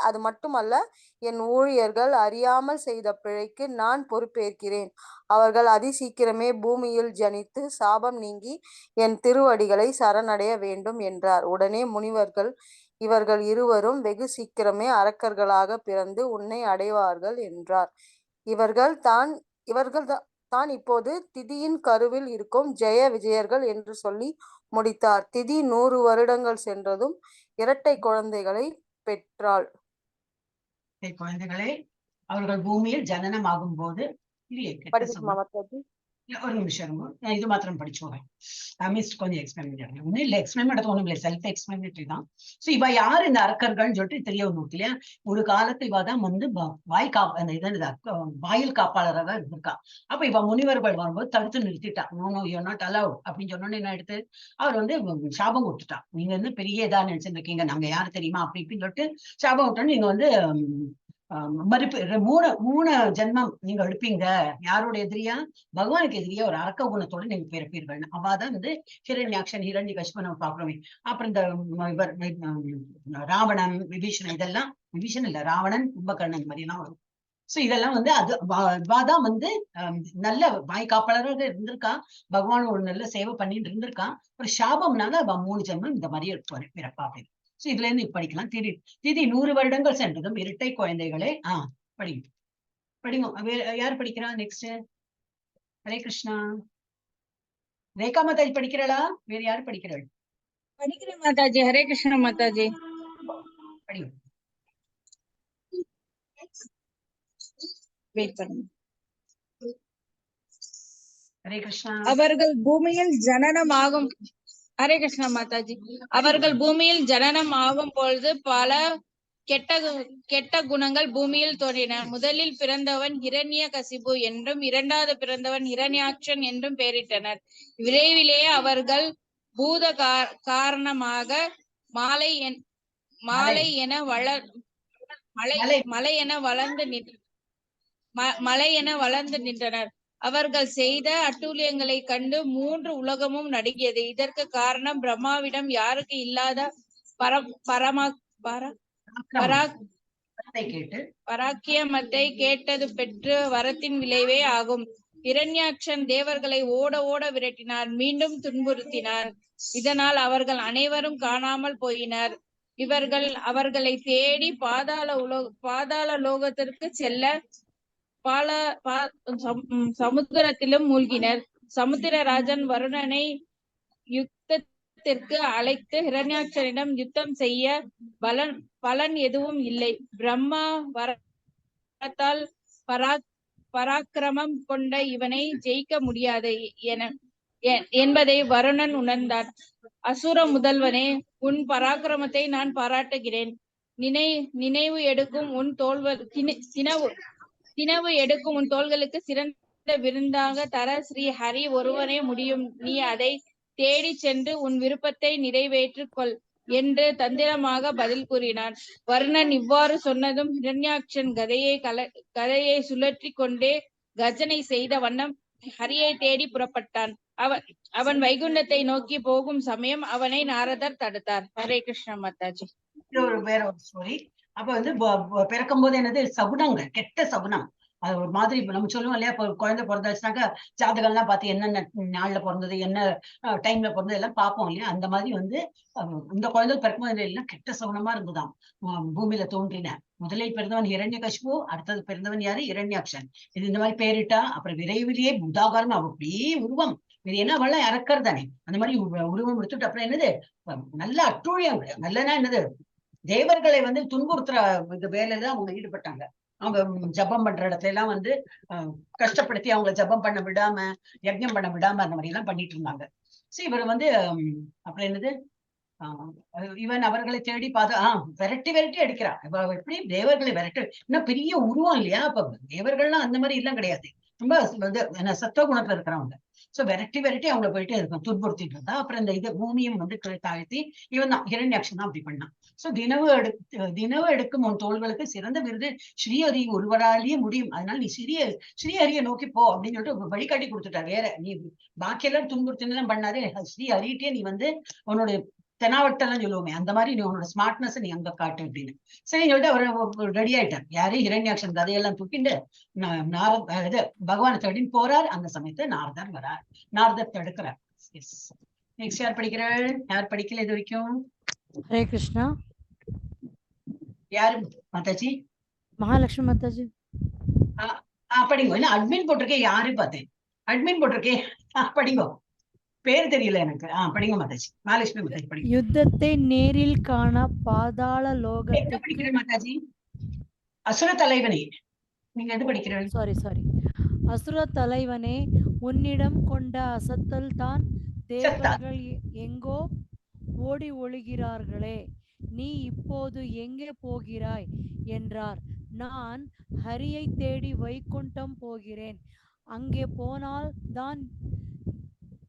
அது மட்டுமல்ல, என் ஊழியர்கள் அறியாமல் செய்த பிழைக்கு நான் பொறுப்பேற்கிறேன். அவர்கள் அதிசீக்கிரமே பூமியில் ஜனித்து சாபம் நீங்கி என் திருவடிகளை சரணடைய வேண்டும் என்றார். உடனே முனிவர்கள், இவர்கள் இருவரும் வெகு சீக்கிரமே அரக்கர்களாக பிறந்து உன்னை அடைவார்கள் என்றார். இவர்கள் தான் இப்போது திதியின் கருவில் இருக்கும் ஜெய விஜயர்கள் என்று சொல்லி முடித்தார். திதி 100 வருடங்கள் சென்றதும் இரட்டை குழந்தைகளை பெற்றாள். குழந்தைகளை அவர்கள் பூமியில் ஜனனம் ஆகும் போது ஒரு நிமிஷம் இது மாத்திரம் படிச்சோங்க. கொஞ்சம் எக்ஸ்பிளைன் பண்ணிடுறேன். ஒன்னும் இல்லை, எக்ஸ்பிளைன் பண்ணுறது ஒண்ணும் இல்லை, செல்ஃப் எக்ஸ்பிளனேட்டரி தான். சோ இவ யார் இந்த அரக்கர்கள்னு சொல்லிட்டு தெரிய ஒண்ணும் இல்லையா. ஒரு காலத்துல இவ தான் வந்து வாயில் காப்பாளராக இருந்திருக்கா. அப்ப இவ முனிவர்கள் வரும்போது தடுத்து நிறுத்திட்டா. நோ யூ நாட் அலவுட் அப்படின்னு சொன்னோன்னு என்ன எடுத்து அவர் வந்து சாபம் கொடுத்துட்டா. நீங்க வந்து பெரிய இதா நினைச்சுட்டு இருக்கீங்க, நாங்க யாரு தெரியுமா அப்படி இப்படின்னு சொல்லிட்டு சாபம் விட்டோன்னு நீங்க வந்து மறுப்பு 3 ஜென்மம் நீங்க எடுப்பீங்க. யாரோட எதிரியா? பகவானுக்கு எதிரியா ஒரு அரக்க குணத்தோட நீங்க பிறப்பீர்கள். அவாதான் வந்து ஹிரண்யாக்ஷன், ஹிரண்யகசிபு நம்ம பாக்குறோமே. அப்புறம் இந்த ராவணன், விபீஷணன், இதெல்லாம் விபீஷன் இல்ல, ராவணன், கும்பகர்ணன் மாதிரி எல்லாம் வரும். சோ இதெல்லாம் வந்து வாதான் வந்து நல்ல வாய் காப்பாளராக இருந்திருக்கா. பகவான் ஒரு நல்ல சேவை பண்ணிட்டு இருந்திருக்கா. ஒரு சாபம்னால 3 ஜென்மம் இந்த மாதிரி பிறப்பா அப்படின்னு. சோ இதுல இருந்து படிக்கலாம். திதி 100 வருடங்கள் சென்றதும் இரட்டை குழந்தைகளே படிங்க. யார் படிக்கிறா நெக்ஸ்ட்? ஹரே கிருஷ்ணா. ரேகா மாதாஜி படிக்கிறாளா? வேற யாரு படிக்கிறாள்? படிக்கிறேன் மாதாஜி. ஹரே கிருஷ்ணா மாதாஜி. படிங்க. வெயிட் பண்ணுங்க. ஹரே கிருஷ்ணா. அவர்கள் பூமியில் ஜனனமாகும் ஹரே கிருஷ்ணா மாதாஜி. அவர்கள் பூமியில் ஜனனம் ஆகும் பொழுது பல கெட்ட குணங்கள் பூமியில் தோன்றின. முதலில் பிறந்தவன் ஹிரண்யகசிபு என்றும் இரண்டாவது பிறந்தவன் ஹிரண்யாக்ஷன் என்றும் பெயரிட்டனர். விரைவிலேயே அவர்கள் பூத காரணமாக மலை என வளர்ந்து நின்றனர். அவர்கள் செய்த அட்டூழியங்களை கண்டு 3 உலகமும் நடுங்கியது. இதற்கு காரணம் பிரம்மாவிடம் யாருக்கு இல்லாத பராக்கியமத்தை கேட்டது பெற்று வரத்தின் விளைவே ஆகும். இரண்யாட்சன் தேவர்களை ஓட ஓட விரட்டினார், மீண்டும் துன்புறுத்தினார். இதனால் அவர்கள் அனைவரும் காணாமல் போயினர். இவர்கள் அவர்களை தேடி பாதாள லோகத்திற்கு செல்ல சமுத்திரத்திலும் மூழ்கினர். சமுத்திரராஜன் வருணனை யுத்தத்திற்கு அழைத்து ஹிரண்யாட்சனிடம் யுத்தம் செய்ய பலன் எதுவும் இல்லை. பிரம்மா வரத்தால் பராக்கிரமம் கொண்ட இவனை ஜெயிக்க முடியாது என்பதை வருணன் உணர்ந்தார். அசுர முதல்வனே, உன் பராக்கிரமத்தை நான் பாராட்டுகிறேன். நினைவு எடுக்கும் உன் தோள்களுக்கு சிறந்த விருந்தாக தர ஸ்ரீ ஹரி ஒருவனே முடியும். நீ அதை தேடி சென்று உன் விருப்பத்தை நிறைவேற்றிக் கொள் என்று தந்திரமாக பதில் கூறினான். வருணன் இவ்வாறு சொன்னதும் ஹிரண்யாட்சன் கதையை சுழற்றி கொண்டே கர்ஜனை செய்த வண்ணம் ஹரியை தேடி புறப்பட்டான். அவன் வைகுண்டத்தை நோக்கி போகும் சமயம் அவனை நாரதர் தடுத்தார். ஹரே கிருஷ்ண மாதாஜி. வேற ஒரு ஸ்டோரி. அப்ப வந்து பிறக்கும் போது என்னது சகுனங்கள், கெட்ட சகுனம். அது ஒரு மாதிரி நம்ம சொல்லுவோம் இல்லையா, இப்போ குழந்தை பிறந்தாச்சுனாக்கா ஜாதகம்லாம் பார்த்து என்னென்ன நாள்ல பிறந்தது, என்ன டைம்ல பிறந்தது எல்லாம் பார்ப்போம் இல்லையா. அந்த மாதிரி வந்து இந்த குழந்தை பிறக்கும்போது எல்லாம் கெட்ட சகுனமா இருந்துதான். பூமியில தோன்றின முதலில் பிறந்தவன் ஹிரண்யகசிபு, அடுத்தது பிறந்தவன் யாரு, இரண்யாக்ஷன். இது இந்த மாதிரி பேரிட்டா அப்புறம் விரைவிலேயே புதாகாரம் அப்படியே உருவம். இது என்ன அவெல்லாம் இறக்குறது தானே, அந்த மாதிரி உருவம் எடுத்துட்டு அப்புறம் என்னது நல்ல அட்டூழியம். நல்லனா என்னது, தேவர்களை வந்து துன்புறுத்துற இந்த வேலையில அவங்க ஈடுபட்டாங்க. அவங்க ஜபம் பண்ற இடத்துல எல்லாம் வந்து கஷ்டப்படுத்தி அவங்களை ஜபம் பண்ண விடாம, யஜ்ஞம் பண்ண விடாம அந்த மாதிரி எல்லாம் பண்ணிட்டு இருந்தாங்க. சரி, இவர் வந்து அப்புறம் என்னது இவன் அவர்களை தேடி விரட்டி அடிக்கிறான். எப்படி தேவர்களை விரட்டு, இன்னும் பெரிய உருவம் இல்லையா. அப்ப தேவர்கள்லாம் அந்த மாதிரி எல்லாம் கிடையாது, ரொம்ப சத்துவ குணத்துல இருக்கிறவங்க. சோ விரட்டி அவங்களை போயிட்டு இருக்கும் துன்புறுத்திட்டு இருந்தா. அப்புறம் இந்த இது பூமியும் வந்து தாழ்த்தி இவன் தான் ஹிரண்யாக்ஷன் தான் அப்படி பண்ணான். சோ தினவு எடுக்கும் உன் தோள்களுக்கு சிறந்த விருது ஸ்ரீஹரி ஒருவராலேயே முடியும். அதனால நீ ஸ்ரீஹரியை நோக்கி போ அப்படின்னு சொல்லிட்டு வழிகாட்டி கொடுத்துட்டார். வேற நீ பாக்கியெல்லாம் துன்புறுத்தினெல்லாம் பண்ணாரு, ஸ்ரீஹரிட்டே நீ வந்து உன்னோட தெனாவட்டெல்லாம் சொல்லுவோமே அந்த மாதிரி நீ உன்னோட ஸ்மார்ட்னஸ் நீ அங்க காட்டு அப்படின்னு. சரி சொல்லிட்டு அவர் ரெடி ஆயிட்டார். யாரு, ஹிரண்யாக்ஷன் கதையெல்லாம் தூக்கிட்டு இது பகவான் தேடின்னு போறார். அந்த சமயத்துல நாரதர் வரார். நாரதர் தடுக்கிறார். நெக்ஸ்ட் யார் படிக்கிறாள், யார் படிக்கல இது வரைக்கும்? ஹரே கிருஷ்ணா. யாரு மாதாஜி? மகாலட்சுமி மாதாஜி. படிங்கோ. என்ன அட்மின் போட்டிருக்கேன், யாரு பார்த்தேன் அட்மின் போட்டிருக்கேன், படிங்கோ. பேர் தெரியல எனக்கு. படிங்க மாதாஜி. மகாலட்சுமி மாதாஜி படிங்க. யுத்தத்தை நேரில் காண பாதாள லோகத்துக்கு படிக்கிறேன் மாதாஜி. அசுர தலைவனே, நீங்க எது படிக்கிறீர்கள்? சாரி அசுர தலைவனே, உன்னிடம் கொண்ட அசத்தல் தான் தேவர்கள் எங்கோ ஓடி ஒளிகிறார்களே, நீ இப்போது எங்கே போகிறாய் என்றார். நான் ஹரியை தேடி வைகுண்டம் போகிறேன். அங்கே போனால் தான்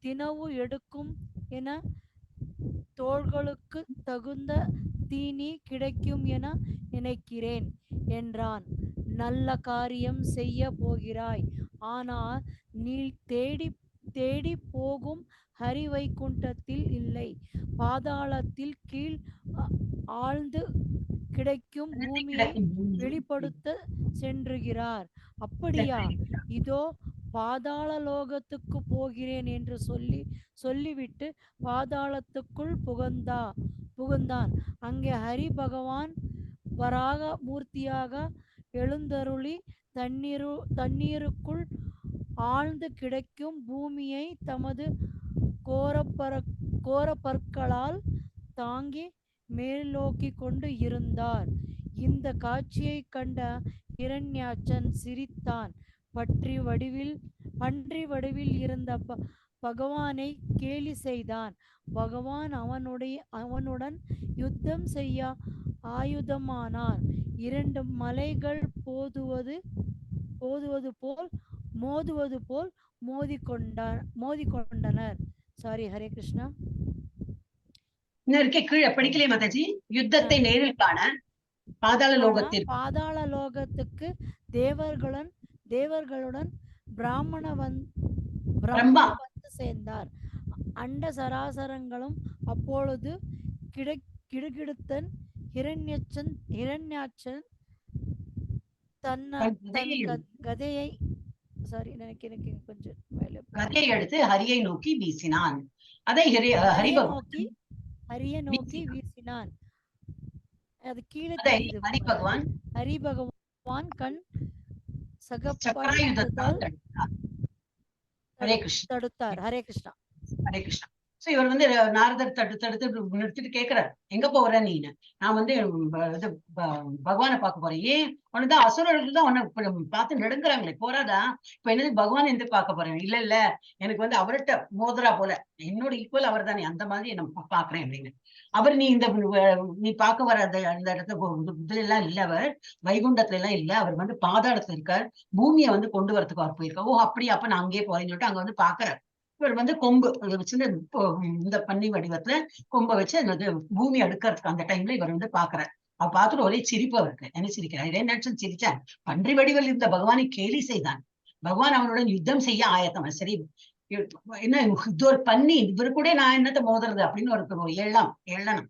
தினவு எடுக்கும் என தோள்களுக்கு தகுந்த தீனி கிடைக்கும் என நினைக்கிறேன் என்றான். நல்ல காரியம் செய்ய போகிறாய், ஆனால் நீ தேடி போகும் ஹரி வைகுண்டத்தில் இல்லை, பாதாளத்தில் கீழ் ஆழ்ந்து கிடைக்கும் பூமியை வெளிப்படுத்த சென்றுகிறார். அப்படியா? இதோ பாதாள லோகத்துக்கு போகிறேன் என்று சொல்லிவிட்டு பாதாளத்துக்குள் புகுந்தான். அங்கே ஹரி பகவான் வராக மூர்த்தியாக எழுந்தருளி தண்ணீருக்குள் ஆழ்ந்து கிடைக்கும் பூமியை தமது கோரப்பற்களால் தாங்கி மேலோக்கி கொண்டு இருந்தார். இந்த காட்சியை கண்ட ஹிரண்யாட்சன் சிரித்தான். பன்றி வடிவில் இருந்த பகவானை கேலி செய்தான். பகவான் அவனுடன் யுத்தம் செய்ய ஆயுதமானார். இரண்டு மலைகள் மோதுவது போல் மோதிக்கொண்டனர். சாரி, ஹரே கிருஷ்ணா. கீழே படிக்கலையே மாதாஜி. யுத்தத்தை நேரில் காண பாதாள லோகத்துக்கு தேவர்களுடன் பிரம்மா வந்து சேர்ந்தார். அண்ட சராசரங்களும் அப்பொழுது கிடுகிடுத்தன் ஹிரண்யாட்சன் தன் கதையை சாரி, எனக்கு கொஞ்சம் வேலை. கதையை எடுத்து ஹரியை நோக்கி வீசினான். அதை ஹரிய நோக்கி வீசினான். அது கீழே அதை தெரியுது. ஹரி பகவான் ஹரி பகவான் கண் சக்கராயுதத்தால் சகப்பாயுதத்தால் தடுத்தார். ஹரே கிருஷ்ணா. தடுத்தார். ஹரே கிருஷ்ணா. ஹரே கிருஷ்ணா. சோ இவர் வந்து நாரதர் தடுத்து நிறுத்திட்டு கேக்குறாரு, எங்க போற நீனு? நான் வந்து இது பகவானை பார்க்க போறேன். ஏன்? உனதான் அசுரர்கள் தான் உன்னை பார்த்து நடுங்குறாங்களே, போறாதா? இப்ப என்னது பகவான் எந்த பார்க்க போறேன்? இல்ல எனக்கு வந்து அவர்கிட்ட மோதரா போல, என்னோட ஈக்குவல் அவர் தானே, அந்த மாதிரி நான் பாக்குறேன் அப்படின்னு. அவர் நீ இந்த நீ பார்க்க வர அந்த இடத்துல இதுல எல்லாம் இல்ல, அவர் வைகுண்டத்துல எல்லாம் இல்ல, அவர் வந்து பாதாளத்துல இருக்கார், பூமியை வந்து கொண்டு வரதுக்கு அவர் போயிருக்கார். ஓ அப்படி, அப்ப நான் அங்கேயே போறேன்னு சொல்லிட்டு அங்க வந்து பாக்குறாரு. இவர் வந்து கொம்பு வச்சு இந்த பன்னி வடிவத்துல கொம்பை வச்சு அந்த பூமி அடுக்கிறதுக்கு அந்த டைம்ல இவர் வந்து பாக்குறாரு. அவ பார்த்துட்டு ஒரே சிரிப்பு அவருக்கு. என்ன சிரிக்கிறார்? இதே நினைச்சு சிரிச்சான். பன்றி வடிவில் இருந்த பகவானை கேலி செய்தான். பகவான் அவனுடன் யுத்தம் செய்ய ஆயத்தம். சரி என்ன இது ஒரு பன்னி, இவரு கூட நான் என்னத்த மோதுறது அப்படின்னு ஒரு எழனம்.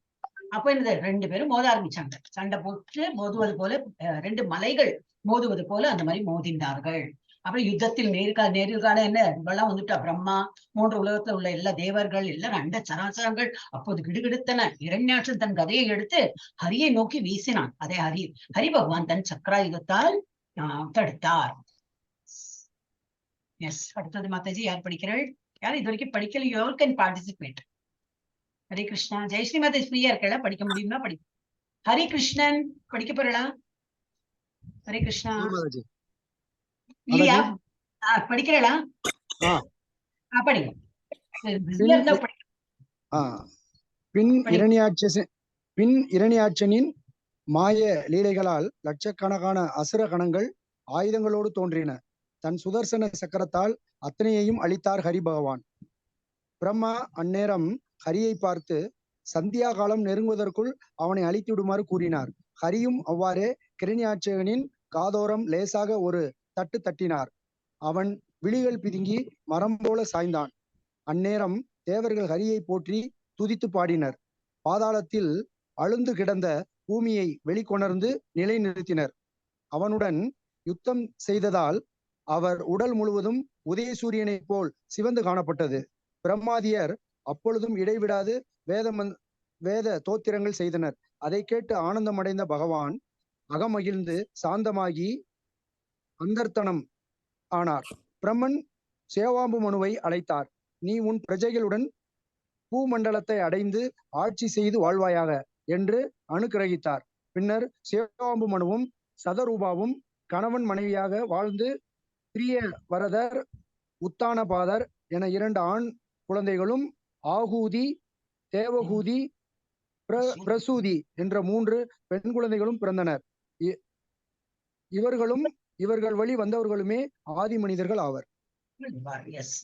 அப்ப என்னது, 2 பேரும் மோத ஆரம்பிச்சாங்க. சண்டை போட்டு மோதுவது போல, 2 மலைகள் மோதுவது போல அந்த மாதிரி மோதினார்கள். அப்புறம் யுத்தத்தில் நேரில் என்ன இவெல்லாம் வந்துட்டா, பிரம்மா 3 உலகத்துல உள்ள எல்லா தேவர்கள் எல்லாம் அண்ட சராசரங்கள் அப்போது கிடுகிடுத்தன. இரண்யாட்சன் தன் கதையை எடுத்து ஹரியை நோக்கி வீசினான். அதை ஹரி பகவான் தன் சக்கராயுதத்தால் தடுத்தார். எஸ், அடுத்தது மாதாஜி யார் படிக்கிறாள்? யார் இது வரைக்கும் படிக்கல? You all can participate. Hare Krishna. Jayashree Mataji ஃப்ரீயா இருக்கல, படிக்க முடியுமா? ஹரி கிருஷ்ணன் படிக்க போறா? ஹரே கிருஷ்ணா. இல்லையா? படிக்கிறா? படிங்க. பின் இரணியாட்சனின் மாய லீலைகளால் லட்சக்கணக்கான அசுர கணங்கள் ஆயுதங்களோடு தோன்றின. தன் சுதர்சன சக்கரத்தால் அத்தனையையும் அளித்தார் ஹரி பகவான். பிரம்மா அந்நேரம் ஹரியை பார்த்து சந்தியா காலம் நெருங்குவதற்குள் அவனை அழித்து விடுமாறு கூறினார். ஹரியும் அவ்வாறே கிரணியாட்சகனின் காதோரம் லேசாக ஒரு தட்டு தட்டினார். அவன் விழிகள் பிதுங்கி மரம் போல சாய்ந்தான். அந்நேரம் தேவர்கள் ஹரியை போற்றி துதித்து பாடினர். பாதாளத்தில் அழுந்து கிடந்த பூமியை வெளிக்கொணர்ந்து நிலை நிறுத்தினர். அவனுடன் யுத்தம் செய்ததால் அவர் உடல் முழுவதும் உதயசூரியனைப் போல் சிவந்து காணப்பட்டது. பிரம்மாதியர் அப்பொழுதும் இடைவிடாது வேத தோத்திரங்கள் செய்தனர். அதை கேட்டு ஆனந்தமடைந்த பகவான் அகமகிழ்ந்து சாந்தமாகி அந்தர்த்தனம் ஆனார். பிரம்மன் சேவாம்பு மனுவை அழைத்தார். நீ உன் பிரஜைகளுடன் பூமண்டலத்தை அடைந்து ஆட்சி செய்து வாழ்வாயாக என்று அனுக்கிரகித்தார். பின்னர் சேவாம்பு மனுவும் சதரூபாவும் கணவன் மனைவியாக வாழ்ந்து பிரியவரதர் உத்தானபாதர் என 2 ஆண் குழந்தைகளும் ஆகூதி, தேவகூதி, பிரசூதி என்ற 3 பெண் குழந்தைகளும் பிறந்தனர். இவர்கள் வழி வந்தவர்களுமே ஆதி மனிதர்கள் ஆவர்.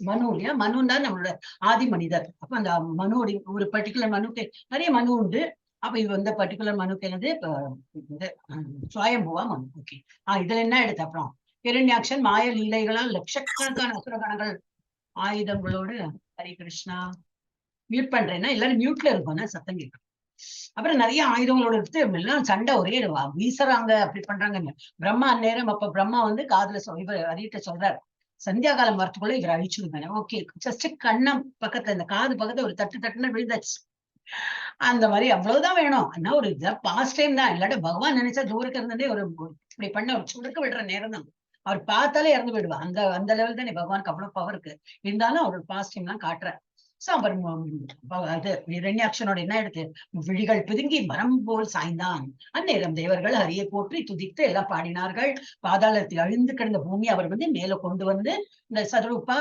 மனு இல்லையா? மனு தான் நம்மளோட ஆதி மனிதர். அப்ப அந்த மனுடைய ஒரு பர்டிகுலர் மனுக்கு நிறைய மனு உண்டு. அப்ப இது வந்து பர்டிகுலர் மனுக்கு என்னது, சுவயம்புவா மனு. ஓகே. இதுல என்ன எடுத்து அப்புறம் இரண்யாட்சன் மாய லீலைகளால் லட்சக்கணக்கான அசுரகணங்கள் ஆயுதங்களோடு. ஹரே கிருஷ்ணா. மியூட் பண்றேன்னா எல்லாரும் மியூட்ல இருக்கும், சத்தம் கேட்கும். அப்புறம் நிறைய ஆயுதங்களோட எடுத்து எல்லாம் சண்டை ஒரே வீசுறாங்க, அப்படி பண்றாங்க. பிரம்மா அந்நேரம் அப்ப பிரம்மா வந்து காதுல இவர் அறியிட்ட சொல்றாரு, சந்தியா காலம் வரத்துக்குள்ள இவர் அழிச்சுடுங்க. ஓகே, ஜஸ்ட் கண்ணம் பக்கத்துல இந்த காது பக்கத்துல ஒரு தட்டுன்னா விழுந்தாச்சு. அந்த மாதிரி அவ்வளவுதான் வேணும். ஆனா ஒரு பாஸ்ட் டைம் தான். இல்லாட்ட பகவான் நினைச்சா தூரக்கு இருந்ததே ஒரு இப்படி பண்ண ஒரு சுடுக்க விடுற நேரம் தான். அவர் பார்த்தாலே இறந்து போயிடுவா. அந்த லெவல் தானே பகவானுக்கு அவ்வளவு பவர் இருக்கு. இருந்தாலும் அவரோட பாஸ்ட் டைம் எல்லாம் காட்டுற. இரண்யாட்சனோட என்ன எடுத்து விழிகள் பிதுங்கி மரம் போல் சாய்ந்தான். அந்நேரம் தேவர்கள் ஹரியை போற்றி துதித்து எல்லாம் பாடினார்கள். பாதாளத்தில் அழிந்து கிடந்த பூமி அவர் வந்து மேல கொண்டு வந்து இந்த சதுரூபா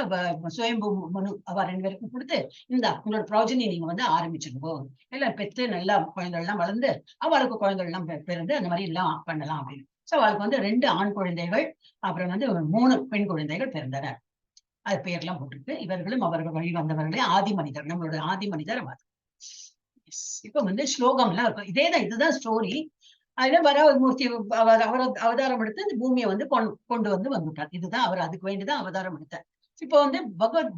சுயம்பு மனு அவ 2 பேருக்கும் கொடுத்து, இந்த உங்களோட ப்ராஜனி நீங்க வந்து ஆரம்பிச்சிருக்கோ, எல்லாம் பெற்று நல்லா குழந்தைகள் எல்லாம் வளர்ந்து அவளுக்கு குழந்தைகள் எல்லாம் பிறந்து அந்த மாதிரி எல்லாம் பண்ணலாம் அப்படின்னு. சோ அவளுக்கு வந்து 2 ஆண் குழந்தைகள், அப்புறம் வந்து 3 பெண் குழந்தைகள் பிறந்தனர். அது பேர்லாம் போட்டிருக்கு. இவர்களும் அவர்கள் வழி வந்தவர்களே ஆதி மனிதர், நம்மளோட ஆதி மனிதர் அவர். இப்ப வந்து ஸ்லோகம்லாம் இருக்கும். இதேதான், இதுதான் ஸ்டோரி. அதுல வராமூர்த்தி அவர் அவதாரம் எடுத்து இந்த பூமியை வந்து கொண்டு வந்துட்டார். இதுதான் அவர், அதுக்கு வேண்டிதான் அவதாரம் எடுத்தார். இப்போ வந்து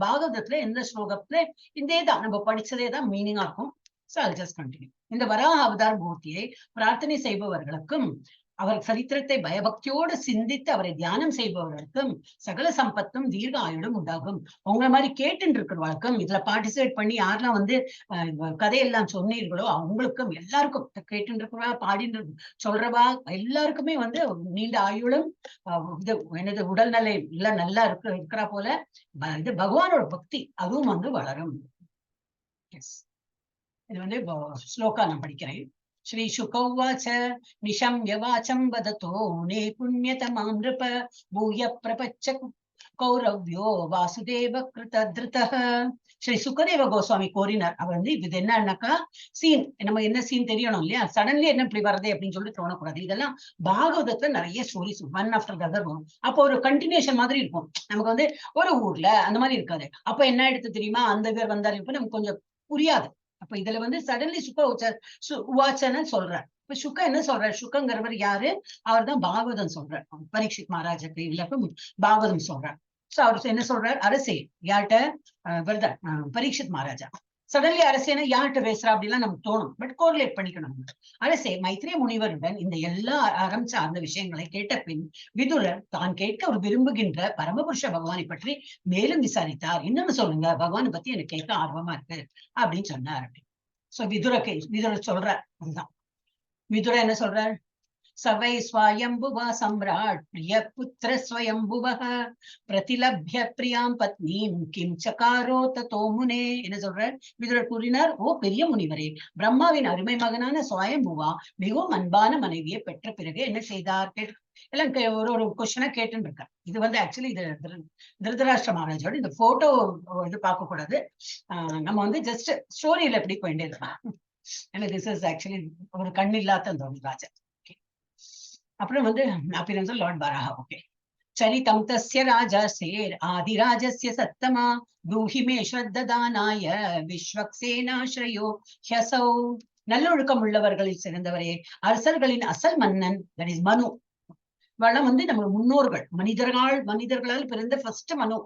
பாகவதத்துல எந்த ஸ்லோகத்துல இதேதான் நம்ம படிச்சதேதான் மீனிங்கா இருக்கும். So I'll just continue. இந்த வராக அவதார மூர்த்தியை பிரார்த்தனை செய்பவர்களுக்கும் அவர் சரித்திரத்தை பயபக்தியோடு சிந்தித்து அவரை தியானம் செய்பவர்களுக்கும் சகல சம்பத்தும் தீர்க்க ஆயுளும் உண்டாகும். உங்களை மாதிரி கேட்டுன்னு இருக்கிற வழக்கம் இதுல பார்ட்டிசிபேட் பண்ணி யாரெல்லாம் வந்து கதையெல்லாம் சொன்னீர்களோ அவங்களுக்கும் எல்லாருக்கும் கேட்டு இருக்கிறவா பாடின்னு சொல்றவா எல்லாருக்குமே வந்து நீண்ட ஆயுளும் இது எனது உடல்நிலை எல்லாம் நல்லா இருக்கிறா போல இது பகவானோட பக்தி அதுவும் வந்து வளரும். இது வந்து ஸ்லோகா நான் படிக்கிறேன். श्री शुक उवाच निशम्य वाचं वदतो मुने पुण्यतमां नृप भूय प्रपच्च कौरव्यो वासुदेव कृतधृतः. ஸ்ரீ சுகதேவ கோஸ்வாமி கோரினார். அவர் வந்து இது என்னன்னாக்கா சீன் நம்ம என்ன சீன் தெரியணும் இல்லையா, சடன்லி என்ன இப்படி வருது அப்படின்னு சொல்லிட்டு தோணக்கூடாது. இதெல்லாம் பாகவதத்துல நிறைய stories one after the other வரும். அப்போ ஒரு கண்டினியூஷன் மாதிரி இருக்கும். நமக்கு வந்து ஒரு ஊர்ல அந்த மாதிரி இருக்காது. அப்ப என்ன எடுத்து தெரியுமா, அந்த பேர் வந்தாரு இப்ப நமக்கு கொஞ்சம் புரியாது. அப்ப இதுல வந்து சடன்லி உவாச்சன்னு சொல்றார். இப்ப சுக்க என்ன சொல்றாரு, சுக்கங்கிறவர் யாரு, அவர் தான் பாகவதம் சொல்றார். பரீட்சித் மகாராஜாக்கு இல்லக்கும் பாகவதம் சொல்றார். சோ அவர் என்ன சொல்றாரு, அரசே யார்கிட்ட பரீட்சித் மகாராஜா. சடன்லி அரசேனா யார்கிட்ட பேசுறா அப்படிலாம் நமக்கு தோணும். பட் கோரிலேட் பண்ணிக்கணும். அரசே மைத்ரேய முனிவருடன் இந்த எல்லா அறம் சார்ந்த விஷயங்களை கேட்ட பின் விதுரர் தான் கேட்க ஒரு விரும்புகின்ற பரமபுருஷ பகவானை பற்றி மேலும் விசாரித்தார். இன்னொன்னு சொல்லுங்க, பகவானை பத்தி எனக்கு கேட்க ஆர்வமா இருக்கு அப்படின்னு சொன்னார். சோ விதுரர் சொல்றார். அதுதான் விதுர என்ன சொல்றார், சவை ஸ்வயம்புவா சம்ராட் பிரிய புத்திர ஸ்வயம்புவஹ பிரதிலப்ய பிரியாம் பத்னீம் கிம் சகாரோ ததோ முனே. என்ன சொல்றார் விதுரர் கூறினார், ஓ பெரிய முனிவரே, பிரம்மாவின் அருமை மகனான ஸ்வயம்புவா மிகவும் அன்பான மனைவியை பெற்ற பிறகு என்ன செய்தார் எல்லாம் ஒரு கொஸ்டினா கேட்டுன்னு இருக்கார். இது வந்து ஆக்சுவலி இது திருதராஷ்டிர மகாராஜோட இந்த போட்டோ இது பார்க்க கூடாது. நம்ம வந்து ஜஸ்ட் ஸ்டோரியில எப்படி போயிட்டே இருக்கலாம். எனக்கு திஸ் இஸ் ஆக்சுவலி ஒரு கண் இல்லாத அந்த ஒரு ராஜா. அப்புறம் வந்து appearance of Lord Varaha. Okay. Charitam tasya rajaser adirajasya sattama duhi me shraddadanaaya vishwaksena shrayo hyasau. நல்லொழுக்கம் உள்ளவர்களில் சிறந்தவரே, அரசர்களின் அசல் மன்னன் தட் இஸ் மனு. வளம் வந்து நம்ம முன்னோர்கள் மனிதர்களால் பிறந்த ஃபர்ஸ்ட் மனு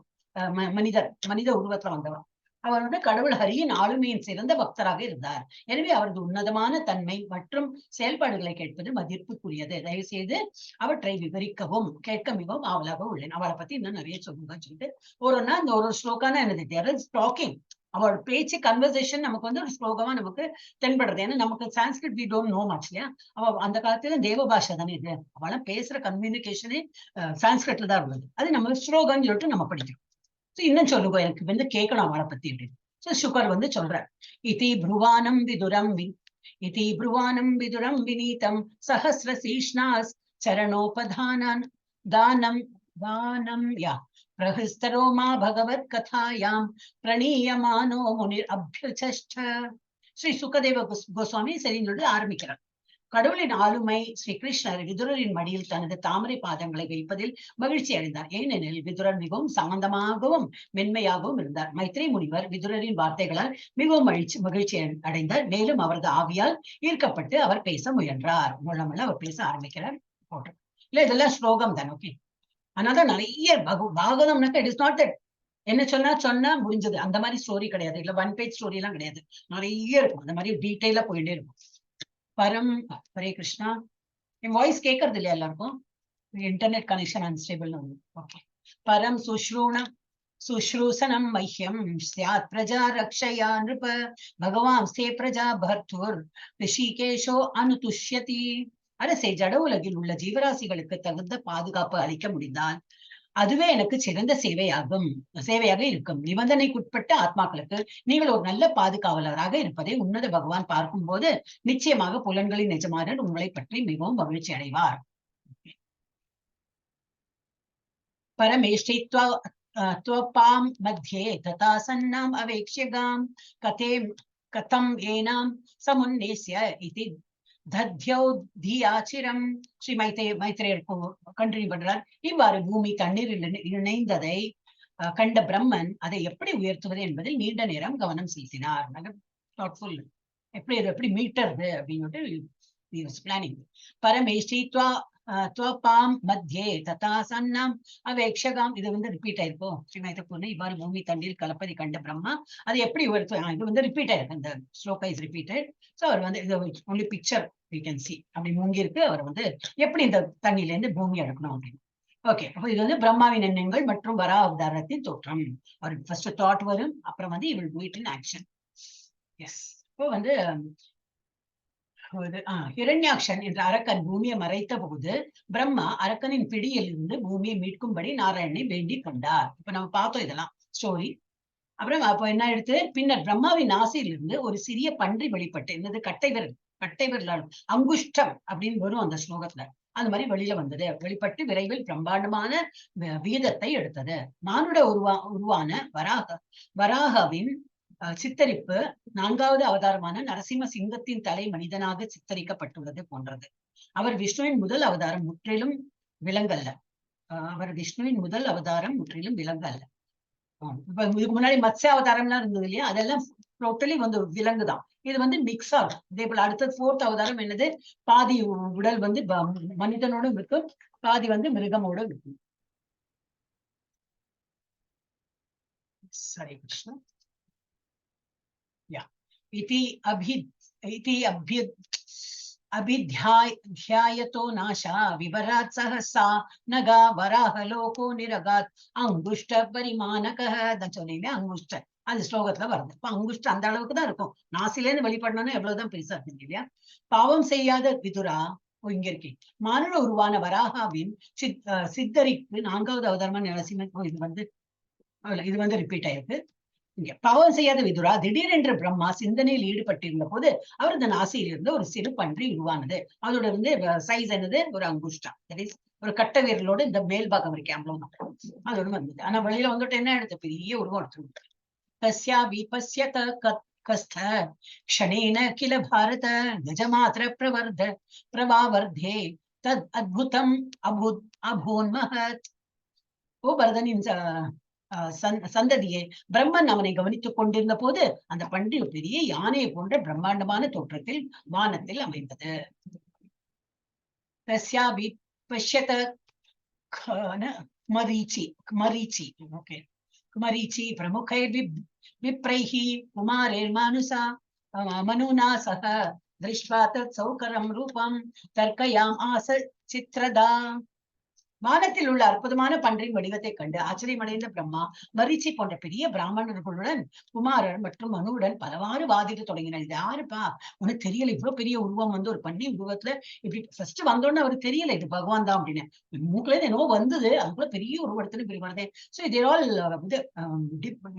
மனித உருவத்துல வந்தவர். அவர் வந்து கடவுள் ஹரியின் ஆளுமையின் சிறந்த பக்தராக இருந்தார். எனவே அவரது உன்னதமான தன்மை மற்றும் செயல்பாடுகளை கேட்பது மதிப்புக்குரியது. தயவு செய்து அவற்றை விவரிக்கவும் கேட்க மிகவும் ஆவலாக உள்ளேன். அவளை பத்தி இன்னும் நிறைய சொல்லுங்க சொல்லிட்டு அந்த ஒரு ஸ்லோகான என்னது டாக்கிங், அவளோட பேச்சு கன்வர்சேஷன் நமக்கு வந்து ஒரு ஸ்லோகமா நமக்கு தென்படுறது. ஏன்னா நமக்கு Sanskrit we don't know much இல்லையா. அவ அந்த காலத்துல தேவ பாஷை தானே இது. அவளை பேசுற கம்யூனிகேஷனே சான்ஸ்கிரிட்ல தான் உள்ளது. அது நம்ம ஸ்லோகம்னு சொல்லிட்டு நம்ம படிக்கிறோம். இன்னும் சொல்லுங்க, எனக்கு வந்து கேட்கணும் அவளை பத்தி அப்படின்னு. சுகர் வந்து சொல்ற, இதி ப்ருவானம் விதுரம் வினீதம் சஹஸ்ர சீஷ்ணாஸ் சரணோபதானம் தானம் யா பிரஹஸ்தரோமா பகவத் கதாயாம் பிரணீயமானோ முனிர் அபியுச்சஷ்ட. ஸ்ரீ சுகதேவ கோஸ்வாமி சரின்னு சொல்லிட்டு ஆரம்பிக்கிறார். கடவுளின் ஆளுமை ஸ்ரீ கிருஷ்ணர் விதுரரின் மடியில் தனது தாமரை பாதங்களை வைப்பதில் மகிழ்ச்சி அடைந்தார். ஏனெனில் விதுரர் மிகவும் சாந்தமாகவும் மென்மையாகவும் இருந்தார். மைத்ரேய முனிவர் விதுரரின் வார்த்தைகளால் மிகவும் மகிழ்ச்சி அடைந்தார். மேலும் அவரது ஆவியால் ஈர்க்கப்பட்டு அவர் பேச முயன்றார். மூலமல்ல அவர் பேச ஆரம்பிக்கிறார். இல்ல இதெல்லாம் ஸ்லோகம் தான். ஓகே, அதனாலதான் நிறைய பாகவதம்னாக்க இட் இஸ் நாட் தட் என்ன சொன்னா முடிஞ்சது அந்த மாதிரி ஸ்டோரி கிடையாது. இல்ல ஒன் பேஜ் ஸ்டோரி எல்லாம் கிடையாது. நிறைய இருக்கும். அந்த மாதிரி டீட்டெயிலா போயிட்டே இருக்கும். பரம் ஹரே கிருஷ்ணா. என் வாய்ஸ் கேட்கறது இல்லையா எல்லாருக்கும்? Internet connection unstable. ஓகே. பரம் சுஷ்ரூசனம் மஹ்யம் ஸ்யாத் பிரஜா ரக்ஷயா நிருப பகவான் ஸ்தே பிரஜா பர்துர் ரிஷிகேஷோ அனுதுஷ்யதி. அரசே, ஜட உலகில் உள்ள ஜீவராசிகளுக்கு தகுந்த பாதுகாப்பு அளிக்க முடிந்தால் அதுவே எனக்கு சிறந்த சேவையாக இருக்கும். நிபந்தனைக்குட்பட்ட ஆத்மாக்களுக்கு நீங்கள் ஒரு நல்ல பாதுகாவலராக இருப்பதை உன்னத பகவான் பார்க்கும் போது நிச்சயமாக புலன்களின் எஜமானர் உங்களை பற்றி மிகவும் மகிழ்ச்சி அடைவார். பரமேஷ்டித்வாம் மத்தியே ததா சன்னாம் அவேக்ஷ்யகாம் கதம் ஏனாம் சமுன்னேஸ்ய இதி தத்யோதியாச்சிரம். ஸ்ரீ மைத்ரேயர் கண்டினியூ பண்றார். இவ்வாறு பூமி தண்ணீரில் இணைந்ததை கண்ட பிரம்மன் அதை எப்படி உயர்த்துவது என்பதில் நீண்ட நேரம் கவனம் செலுத்தினார். எப்படி மீட்டர்து அப்படின்னு he was planning. Parameshti त्वपाम मध्ये तथा सन्नाम अवेक्षगाम இது வந்து ரிப்பீட் ஆயிருக்கும். ஸ்ரீமயத்தப்பூர்ண இவ்வாறு பூமி தண்ணீர் கலப்பதை கண்ட பிரம்மா அது எப்படி ஒரு இது வந்து ரிப்பீட் ஆயிருக்கு. அந்த ஸ்லோகா இஸ் ரிப்பீட்டட். ஸோ அவர் வந்து இது only picture we can see அப்படி மூங்கி இருக்கு. அவர் வந்து எப்படி இந்த தண்ணியில இருந்து பூமி எடுக்கணும் அப்படின்னு. ஓகே, அப்போ இது வந்து பிரம்மாவின் எண்ணங்கள் மற்றும் வரா அவதாரத்தின் தோற்றம். அவர் ஃபர்ஸ்ட் தாட் வரும், அப்புறம் வந்து இவள் do it in action. Yes, இப்போ வந்து ஹிரண்யாக்ஷன் என்ற அரக்கன் பூமியை மறைத்த போது பிரம்மா அரக்கனின் பிடியில் இருந்து பூமியை மீட்கும்படி நாராயணனை வேண்டிக் கொண்டார். இப்ப நம்ம பார்த்தோம் இதெல்லாம் ஸ்டோரி. அப்புறம் அப்ப என்ன எடுத்து பின்னர் பிரம்மாவின் ஆசையிலிருந்து ஒரு சிறிய பன்றி வெளிப்பட்டு, என்னது கட்டை விரல் அங்குஷ்டம் அப்படின்னு வரும் அந்த ஸ்லோகத்துல. அந்த மாதிரி வெளியில வந்தது. வெளிப்பட்டு விரைவில் பிரம்மாண்டமான வீதத்தை எடுத்தது. மானுட உருவான வராகவின் சித்தரிப்பு 4வது அவதாரமான நரசிம்ம சிங்கத்தின் தலை மனிதனாக சித்தரிக்கப்பட்டுள்ளது போன்றது. அவர் விஷ்ணுவின் முதல் அவதாரம் முற்றிலும் விலங்கல்ல. இப்ப இதுக்கு முன்னாடி மத்ஸ்ய அவதாரம்லாம் இருந்தது இல்லையா, அதெல்லாம் டோட்டலி வந்து விலங்குதான். இது வந்து மிக்ஸ் ஆகும். இதே போல அடுத்த 4th அவதாரம் என்னது, பாதி உடல் வந்து மனிதனோடும் இருக்கும், பாதி வந்து மிருகமோட இருக்கும். சரி கிருஷ்ணா. अभिध्यायतो नाशा विवरात् सहसा नगा वराहलोको निरगात् अंगुष्ट परिमानकः. சொன்னீங்க அங்குஷ்ட, அது ஸ்லோகத்துல வருது. இப்ப அங்குஷ்ட அந்த அளவுக்கு தான் இருக்கும். நாசிலேருந்து வெளிப்படணும்னா எவ்வளவுதான் பெருசா இருக்கு இல்லையா. பாவம் செய்யாத விதுரா இங்க இருக்கேன். மானுட உருவான வராகாவின் சித்தரிப்பு 4வது அவதாரமான நரசிம்மன். இது வந்து ரிப்பீட் ஆயிருக்கு. இங்க பாவம் செய்யாத விதுரா திடீரென்று பிரம்மா சிந்தனையில் ஈடுபட்டிருந்த போது அவர் தன் ஆசையிலிருந்து ஒரு சிறு பன்றி உருவானது. அதோட வந்து சைஸ் என்னது, ஒரு அங்குஷ்டா, ஒரு கட்ட வீரலோட இந்த மேல் பாகம் இருக்கேன் அவ்வளவுதான். அதோட வந்தது. ஆனா வெளியில வந்துட்டு என்ன எடுத்து பெரிய உருவம் எடுத்து தஸ்யா விபஸ்யத கஸ்த க்ஷணேன கில பாரத கஜமாத்திர பிரபாவர்தே தத் அத்புதம் அபோன்மஹத். ஓ பரதனின் சந்ததியே, பிரம்மன் அவனை கவனித்துக் கொண்டிருந்த போது அந்த பன்றி பெரிய யானையை போன்ற பிரம்மாண்டமான தோற்றத்தில் வானத்தில் அமைந்தது. பிரமுகை விப்ரைஹி குமாரேர் மானுசா மனுனா சக திருஷ்ட்வா தத் சௌகரம் ரூபம் தர்க்கயாம் ஆச சித்ரதா. வானத்தில் உள்ள அற்புதமான பன்றின் வடிவத்தை கண்டு ஆச்சரியமடைந்த பிரம்மா மரீச்சி போன்ற பெரிய பிராமணர்களுடன் குமாரர் மற்றும் மனுவுடன் பலவாறு வாதிட்டு தொடங்கினார். இது யாருப்பா, உனக்கு தெரியல, இவ்வளவு பெரிய உருவம் வந்து ஒரு பன்றி உருவத்துல இப்படி ஃபர்ஸ்ட் வந்தோன்னு அவருக்கு தெரியல இது பகவான் தான் அப்படின்னு. மூக்குல இருந்து என்னவோ வந்தது, அதுக்குள்ள பெரிய உருவத்துல இப்படி வருது. சோ இது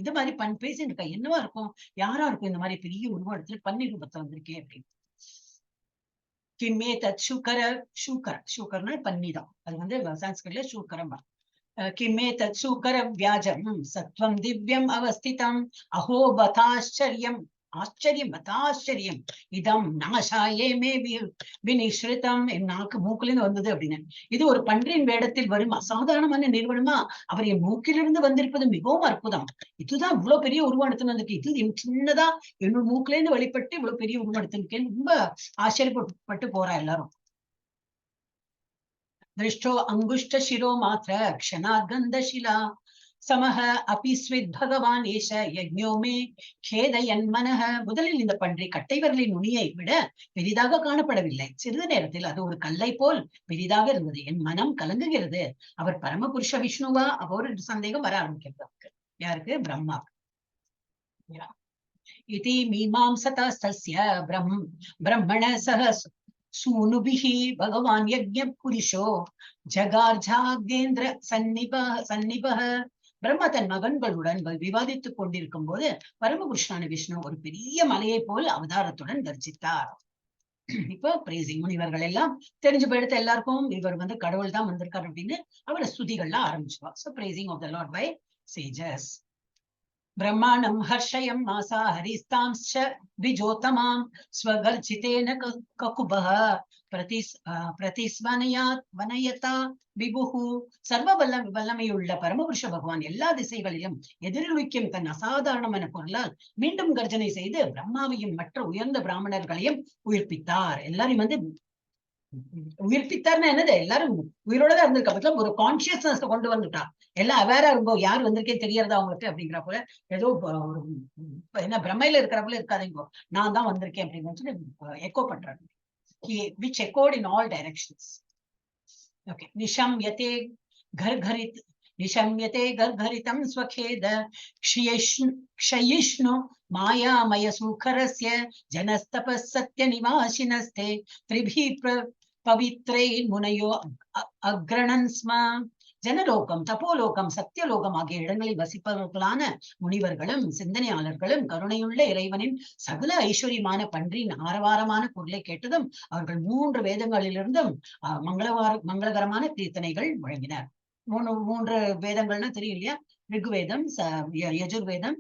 இது மாதிரி பேசிட்டு இருக்கா, என்னவா இருக்கும், யாரா இருக்கும் இந்த மாதிரி பெரிய உருவத்துல பன்னி ரூபத்தை வந்திருக்கேன் அப்படின்னு. கிம்மே தத் சூக்கர்னா பன்னிதான், அது வந்து சான்ஸ்கிரிட்ல சூக்கரம். கிம்மே தத் சூக்கர வியாஜம் சத்வம் திவ்யம் அவஸ்திதம் அஹோ பதாச்சரியம் பதாச்சரியம் இதம் நாசாயே மே வினிஸ்ருதம். என் நாக்கு மூக்கிலிருந்து வந்தது அப்படின்னு. இது ஒரு பன்றியின் வேடத்தில் வரும் அசாதாரணமான நிறுவனமா, அவர் என் மூக்கிலிருந்து வந்திருப்பது மிகவும் அற்புதம். இதுதான் இவ்வளவு பெரிய உருவம் எடுத்துன்னு வந்திருக்கு. இது சின்னதா என்னோட மூக்குல இருந்து வெளிப்பட்டு இவ்வளவு பெரிய உருவம் எடுத்துருக்கேன்னு ரொம்ப ஆச்சரியப்பட்டு போறா எல்லாரும். திருஷ்டோ அங்குஷ்ட சிரோ மாத்திர க்ஷணாத் கந்தசிலா சமஹ அபிஸ்வித் பகவான் ஏஷ யஜ்ஞோமே கேதயன் மனஹ. முதலில் இந்த பன்றி கட்டைவர்களின் நுனியை விட பெரிதாக காணப்படவில்லை. சிறிது நேரத்தில் அது ஒரு கல்லை போல் பெரிதாக இருந்தது. என் மனம் கலங்குகிறது. அவர் பரமபுருஷ விஷ்ணுவா? அவர் சந்தேகம் வர ஆரம்பிக்கிறது. யாருக்கு? பிரம்மா. இதி மீமாம்சதஸ்தஸ்ய பிரம்மண சஹ சூனுபிஹி பகவான் யஜ்ஞ புருஷோ ஜகார்ஜாகேந்திர சன்னிபஹ. பிரம்மா தன் மகன்களுடன் விவாதித்துக் கொண்டிருக்கும் போது பரமபுருஷனான விஷ்ணு ஒரு பெரிய மலையை போல் அவதாரத்துடன் தரிசித்தார். இப்போ பிரேசிங் முனிவர்கள் எல்லாம் தெரிஞ்சு போயிடுத்து எல்லாருக்கும், இவர் வந்து கடவுள் தான் வந்திருக்காரு அப்படின்னு அவரை ஸ்துதிகள்லாம் ஆரம்பிச்சுவா. So praising of the lord by sages. பிரம்மாணம் ஹர்ஷயம் மாசா ஹரிஸ்தாம்ச்ச விஜோதமாம் ஸ்வகர்ஜிதேன ககுபஹ பிரதிஸ்வனயதா விபுஹு. சர்வ வல்லமையுள்ள பரமபுருஷ பகவான் எல்லா திசைகளிலும் எதிரொலிக்கும் தன் அசாதாரணமான பொருளால் மீண்டும் கர்ஜனை செய்து பிரம்மாவையும் மற்ற உயர்ந்த பிராமணர்களையும் உயிர்ப்பித்தார். எல்லாரையும் உயிர்ப்பித்தார்னா என்னது, எல்லாரும் உயிரோடதான் இருந்திருக்க பட்சம் ஒரு கான்சியஸ்னஸ் கொண்டு வந்துட்டா. எல்லாம் அவேரா இருந்தோ, யார் வந்திருக்கே தெரியறதா அவங்களுக்கு அப்படிங்கிற போல ஏதோ ஒரு என்ன பிரமையில இருக்கிற போல இருக்காதீங்கோ, நான் தான் வந்திருக்கேன் அப்படின்னு சொல்லி எக்கோ பண்றாரு. which echoed in all directions. Okay. Nishamyate gargharitam swakheda kshayishnu mayamaya sukharasya janastapas satya nivashinaste tribhi pavitre munayo agransma. ஜனலோகம், தபோலோகம், Sathyalokam ஆகிய இடங்களில் வசிப்பவர்களான முனிவர்களும் சிந்தனையாளர்களும் கருணையுள்ள இறைவனின் சகல ஐஸ்வர்யமான பன்றின் ஆரவாரமான குரலை கேட்டதும் அவர்கள் 3 வேதங்களிலிருந்தும் மங்களகரமான கீர்த்தனைகள் வழங்கினர். மூன்று வேதங்கள்னா தெரியும் இல்லையா? ரிக்வேதம், யஜுர்வேதம்,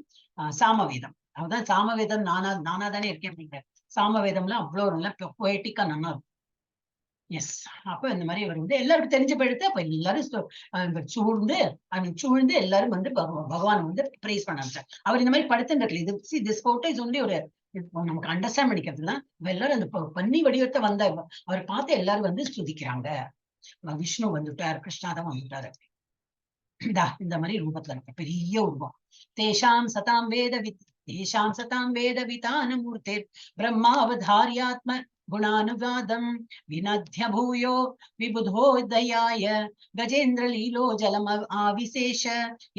சாமவேதம். அதுதான் சாமவேதம் நானா தானே இருக்கேன் அப்படிங்கிற சாமவேதம்ல அவ்வளவு நல்லா பொயட்டிக்கா நல்லா இருக்கும். எஸ், அப்ப இந்த மாதிரி அவர் எல்லாருக்கும் தெரிஞ்ச படுத்து அப்ப எல்லாரும் சூழ்ந்து எல்லாரும் பகவான் பிரைஸ் பண்ண ஆரம்பிச்சார். அவர் இந்த மாதிரி படுத்துட்டு இது திஸ் போட்டோ இஸ் ஒன்லி ஒரு நமக்கு அண்டர்ஸ்டாண்ட் பண்ணிக்கிறதுலாம் எல்லாரும் அந்த பன்னி வடிவத்தை அவர் பார்த்து எல்லாரும் ஸ்துதிக்கிறாங்க. விஷ்ணு வந்துட்டார், கிருஷ்ணாதான் வந்துட்டாரு. இந்த மாதிரி ரூபத்துல இருக்க பெரிய உருவம். தேஷாம் சதாம் வேத விதானமூர்த்தே பிரம்மாவதாரியாத்ம குணானுவாதம் வினத்ய பூயோ விபுதோதயாய கஜேந்திர லீலோ ஜலம் ஆவிசேஷ.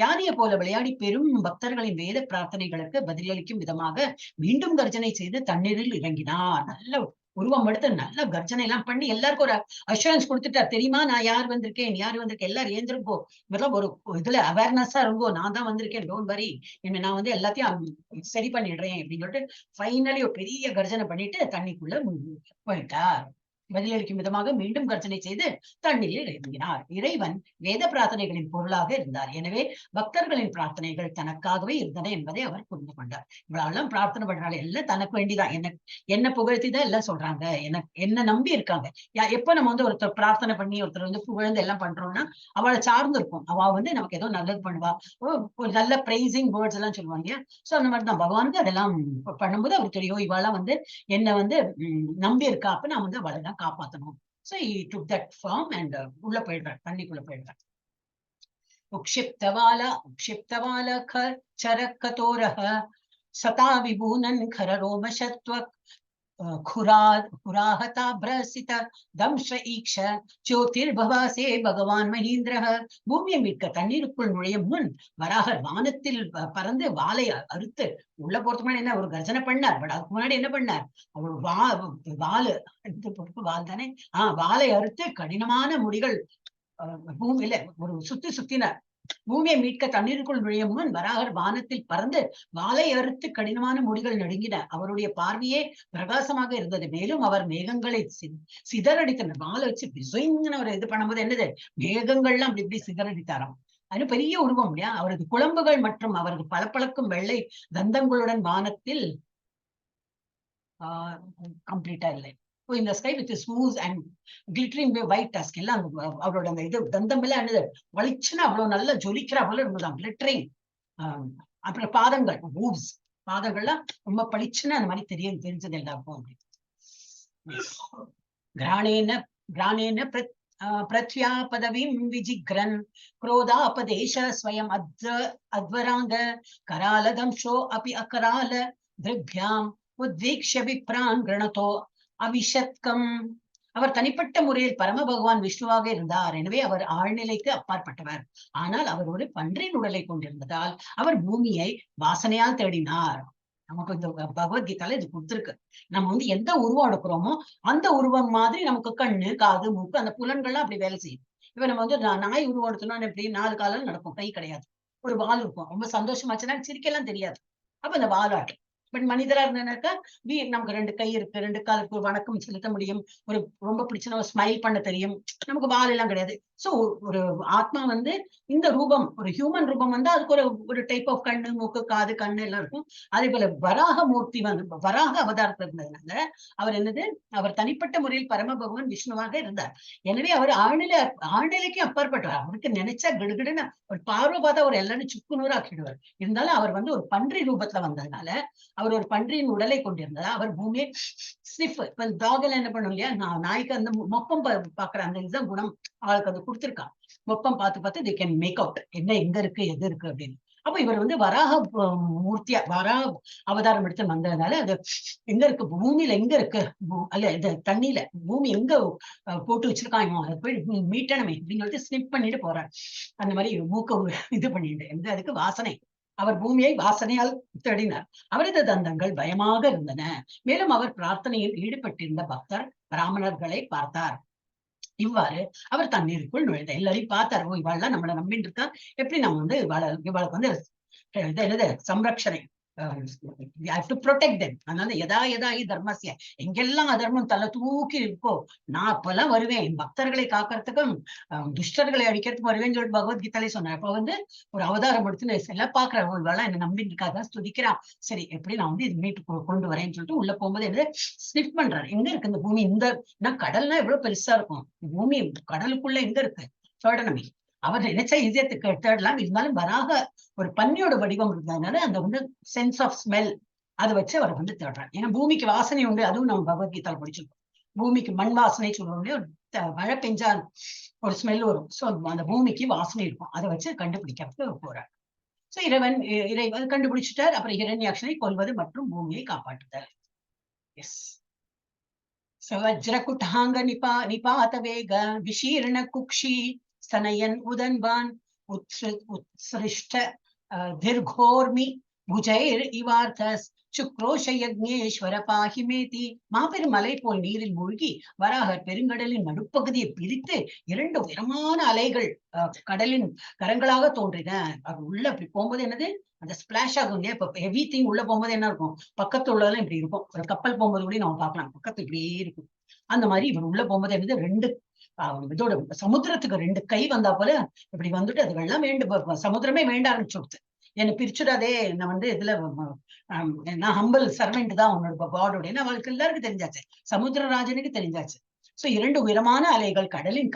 யானையை போல விளையாடி பெரும் பக்தர்களின் வேத பிரார்த்தனைகளுக்கு பதிலளிக்கும் விதமாக மீண்டும் கர்ஜனை செய்து தண்ணீரில் இறங்கினார். நல்ல உருவம் எடுத்து நல்ல கர்ஜனை எல்லாம் பண்ணி எல்லாருக்கும் ஒரு அஷூரன்ஸ் கொடுத்துட்டார். தெரியுமா நான் யார் வந்திருக்கேன், எல்லாரும் ஏந்திருக்கோ, இதெல்லாம் ஒரு இதுல அவேர்னஸா இருங்கோ, நான் தான் வந்திருக்கேன், டோன்ட் வரி, நான் எல்லாத்தையும் சரி பண்ணிடுறேன் அப்படின்னு சொல்லிட்டு ஃபைனலி ஒரு பெரிய கர்ஜனை பண்ணிட்டு தண்ணிக்குள்ள போயிட்டார். பதிலளிக்கும் விதமாக மீண்டும் கர்ஜனை செய்து தண்ணீரில் இறங்கினார். இறைவன் வேத பிரார்த்தனைகளின் பொருளாக இருந்தார். எனவே பக்தர்களின் பிரார்த்தனைகள் தனக்காகவே இருந்தன என்பதை அவர் புரிந்து கொண்டார். இவ்வளவு பிரார்த்தனை பண்றாங்க, எல்லாம் தனக்கு வேண்டிதான், என்ன புகழ்த்தி தான் எல்லாம் சொல்றாங்க, என்ன நம்பி இருக்காங்க. எப்ப நம்ம ஒருத்தர் பிரார்த்தனை பண்ணி ஒருத்தர் புகழ்ந்து எல்லாம் பண்றோம்னா அவளை சார்ந்து இருக்கும். அவ நமக்கு ஏதோ நல்லது பண்ணுவா, ஒரு நல்ல பிரைசிங் வேர்ட்ஸ் எல்லாம் சொல்லுவாங்க. சோ அந்த மாதிரிதான் பகவானுக்கு அதெல்லாம் பண்ணும்போது அவர் தெரியும் இவாளெல்லாம் என்ன நம்பி இருக்கா, அப்ப நான் அவளை தான் காப்பாத்தணும். So he took that form and உள்ள போயிடுறார், தண்ணிக்குள்ள போயிடுறார். உக்ஷிப்தவால கர் சரக்கதோரஹ சதா விபூனன் கர ரோமசத்வ குராஹதாப்ரசித தம்ஷ ஈக்ஷ ஜோதிர்பவாசே பகவான் மஹீந்திரஹ. பூமியை மீட்க தண்ணீருக்குள் நுழையும் முன் வராகர் வானத்தில் பறந்து வாளை அறுத்து உள்ள போறதுக்கு முன்னாடி என்ன ஒரு கர்ஜனை பண்ணார். பட் அதுக்கு முன்னாடி என்ன பண்ணார், அவர் வால் தானே வாளை அறுத்து கடினமான முடிகள் பூமியில ஒரு சுத்தினார். பூமியை மீட்க தண்ணீருக்குள் நுழையும் முன் வராகர் வானத்தில் பறந்து வாளை அறுத்து கடினமான முடிகள் நடுங்கின. அவருடைய பார்வையே பிரகாசமாக இருந்தது. மேலும் அவர் மேகங்களை சிதறடித்தனர். வாழை வச்சு ஒரு இது பண்ணும்போது என்னது, மேகங்கள்லாம் அப்படி இப்படி சிதறடித்தாராம். அது பெரிய உருவம் இல்லையா? அவரது குழம்புகள் மற்றும் அவரது பளபளக்கும் வெள்ளை தந்தங்களுடன் வானத்தில் கம்ப்ளீட்டா இல்லை. in the sky with smooth and glittering white tusk. எல்லாம் அவரோட அந்த இது தந்தம் எல்லாம் என்னது வலிச்சுன்னா அவ்வளவு நல்லா ஜொலிக்கிற போல இருந்ததாம், கிளிட்டரிங். அப்புறம் பாதங்கள் பாதங்கள்லாம் ரொம்ப பளிச்சுன்னு அந்த மாதிரி தெரிஞ்சது எல்லாருக்கும். கிராணேன பிரத்யா பதவிம் விஜிக்ரன் क्रोधापदेश स्वयं अध्वरांग करालदंशो अपि अकराल दृग्भ्याम उद्वीक्ष्य विप्रान गणतो அவிஷத்கம். அவர் தனிப்பட்ட முறையில் பரம பகவான் விஷ்ணுவாக இருந்தார். எனவே அவர் ஆழ்நிலைக்கு அப்பாற்பட்டவர். ஆனால் அவர் ஒரு பன்றின் உடலை கொண்டிருந்ததால் அவர் பூமியை வாசனையால் தேடினார். நமக்கு இந்த பகவத்கீதால இது கொடுத்திருக்கு. நம்ம எந்த உருவம் எடுக்கிறோமோ அந்த உருவம் மாதிரி நமக்கு கண்ணு, காது, மூக்கு, அந்த புலன்கள்லாம் அப்படி வேலை செய்யும். இப்ப நம்ம நாய் உருவம் எடுத்தோம்னா எப்படி 4 காலம் நடக்கும், கை கிடையாது, ஒரு வால் இருக்கும். ரொம்ப சந்தோஷமாச்சுன்னா சிரிக்கலாம் தெரியாது, அப்ப அந்த வாலாட்டும். பட் மனிதரா இருந்தாக்கா நமக்கு 2 கை இருக்கு, 2 கால் இருக்கு, வணக்கம் செலுத்த முடியும், ஒரு ரொம்ப பிடிச்ச ஸ்மைல் பண்ண தெரியும், நமக்கு வால் எல்லாம் கிடையாது. சோ ஒரு ஆத்மா வந்து இந்த ரூபம், ஒரு ஹியூமன் ரூபம் வந்து அதுக்கு ஒரு டைப் ஆஃப் கண்ணு, மூக்கு, காது, கண்ணு எல்லாம் இருக்கும். அதே போல வராக மூர்த்தி வந்து வராக அவதாரத்தில் இருந்ததுனால அவர் என்னது, அவர் தனிப்பட்ட முறையில் பரம பகவான் விஷ்ணுவாக இருந்தார். எனவே அவர் ஆழ்நிலைக்கு அப்பாற்பட்டார். அவருக்கு நினைச்சா கிடுகிடுன்னு ஒரு பார்வை பார்த்தா ஒரு எல்லாரும் சுக்குநூறு ஆக்கிடுவார். இருந்தாலும் அவர் வந்து ஒரு பன்றி ரூபத்துல வந்ததுனால, அவர் ஒரு பன்றியின் உடலை கொண்டிருந்ததா அவர் பூமியை ஸ்னிஃப், இப்ப டாக் எல்லாம் என்ன பண்ணும் இல்லையா, நாய்க்கு அந்த மொப்பம் பாக்குற அந்த இதுதான் குணம் அவளுக்கு அது கொடுத்திருக்கான். மொப்பம் பார்த்து they can மேக் அவுட் என்ன எங்க இருக்கு எது இருக்கு அப்படின்னு. அப்ப இவர் வந்து வராக மூர்த்தியா வராக அவதாரம் எடுத்து வந்ததுனால அது எங்க இருக்கு, பூமியில எங்க இருக்கு, அல்ல இது தண்ணியில பூமி எங்க போட்டு வச்சிருக்கான், அதை போய் மீட்டனமே அப்படின்னு சொல்லிட்டு ஸ்னிப் பண்ணிட்டு போறார். அந்த மாதிரி மூக்க இது பண்ணிட்டு எந்த அதுக்கு வாசனை, அவர் பூமியை வாசனையால் தேடினார். அவரது தந்தங்கள் பயமாக இருந்தன. மேலும் அவர் பிரார்த்தனையில் ஈடுபட்டிருந்த பக்தர் பிராமணர்களை பார்த்தார். இவ்வாறு அவர் தண்ணீருக்குள் நுழைந்த எல்லாரையும் பார்த்தார். ஓ, இவாள்லாம் நம்மளை நம்பிட்டு இருக்கா, எப்படி நம்ம வந்து இவாளுக்கு வந்து என்னது சம்ரட்சணை, அதனால எதா தர்மசிய, எங்கெல்லாம் அதர்மம் தலை தூக்கி இருக்கோ நான் அப்பெல்லாம் வருவேன், என் பக்தர்களை காக்கிறதுக்கும் துஷ்டர்களை அடிக்கிறதுக்கும் வருவேன்னு சொல்லிட்டு பகவத்கீதாலே சொன்னார். அப்ப வந்து ஒரு அவதாரம் எடுத்து எல்லாம் பாக்குறேன், இவெல்லாம் என்ன நம்பிட்டு இருக்காதான் ஸ்துதிக்கிறான், சரி எப்படி நான் வந்து இது மீட்டு கொண்டு வரேன்னு சொல்லிட்டு உள்ள போகும்போது என்ன ஸ்னிப் பண்றாரு, எங்க இருக்கு இந்த பூமி, இந்த கடல்னா எவ்வளவு பெருசா இருக்கும், பூமி கடலுக்குள்ள எங்க இருக்கு தேடணுமே. அவர் நினைச்சா ஈஸியா தேடலாம். இருந்தாலும் வராக ஒரு பன்னியோட வடிவம் இருந்ததுனால அந்த வந்து சென்ஸ் ஆஃப் ஸ்மெல் அதை வச்சு அவர் வந்து தேடுறார். ஏன்னா பூமிக்கு வாசனை உண்டு, அதுவும் நம்ம பகவத்கீதால படிச்சிருக்கோம். பூமிக்கு மண் வாசனை சொல்லுவோம், மழை பெஞ்சா ஒரு ஸ்மெல் வரும். சோ அந்த பூமிக்கு வாசனை இருக்கும், அதை வச்சு கண்டுபிடிக்கிறதுக்கு போறார். சோ இறைவன் கண்டுபிடிச்சிட்டார். அப்புறம் ஹிரண்யாக்ஷனை கொல்வது மற்றும் பூமியை காப்பாற்றுதார். எஸ். வஜ்ரகுட்டாங்க நிபாத வேக விஷீர்ண குக்ஷி स्तनयन् उदन्वान् उत्सृष्ट दीर्घोर्मि भुजैर इवार्थस् சுக்ரோஷ யக்ஞேஸ்வர பாஹிமேதி. மாபெரும் மலை போல் நீரில் மூழ்கி வராகர் பெருங்கடலின் நடுப்பகுதியை பிரித்து 2 உயரமான அலைகள் கடலின் கரங்களாக தோன்றின. அது உள்ள போகும்போது என்னது, அந்த ஸ்பிளாஷ் ஆகும் இல்லையா, இப்ப ஹெவி திங் உள்ள போகும்போது என்ன இருக்கும், பக்கத்து உள்ளதெல்லாம் இப்படி இருக்கும். ஒரு கப்பல் போகும்போது கூட நம்ம பார்க்கலாம், பக்கத்து இப்படியே இருக்கும். அந்த மாதிரி இவர் உள்ள போகும்போது என்னது, 2 இதோட சமுத்திரத்துக்கு 2 கை வந்தா போல இப்படி வந்துட்டு அது வெள்ளம் சமுத்திரமே வேண்ட ஆரம்பிச்சுடுது. என்னை பிரிச்சுடாதே, நான் வந்து இதுல நான் ஹம்பிள் சர்வெண்ட் தான் உன்னோட காடோட அவளுக்கு எல்லாருக்கும் தெரிஞ்சாச்சு, சமுத்திரராஜனுக்கு தெரிஞ்சாச்சு. சோ 2 உயரமான அலைகள் கடலின்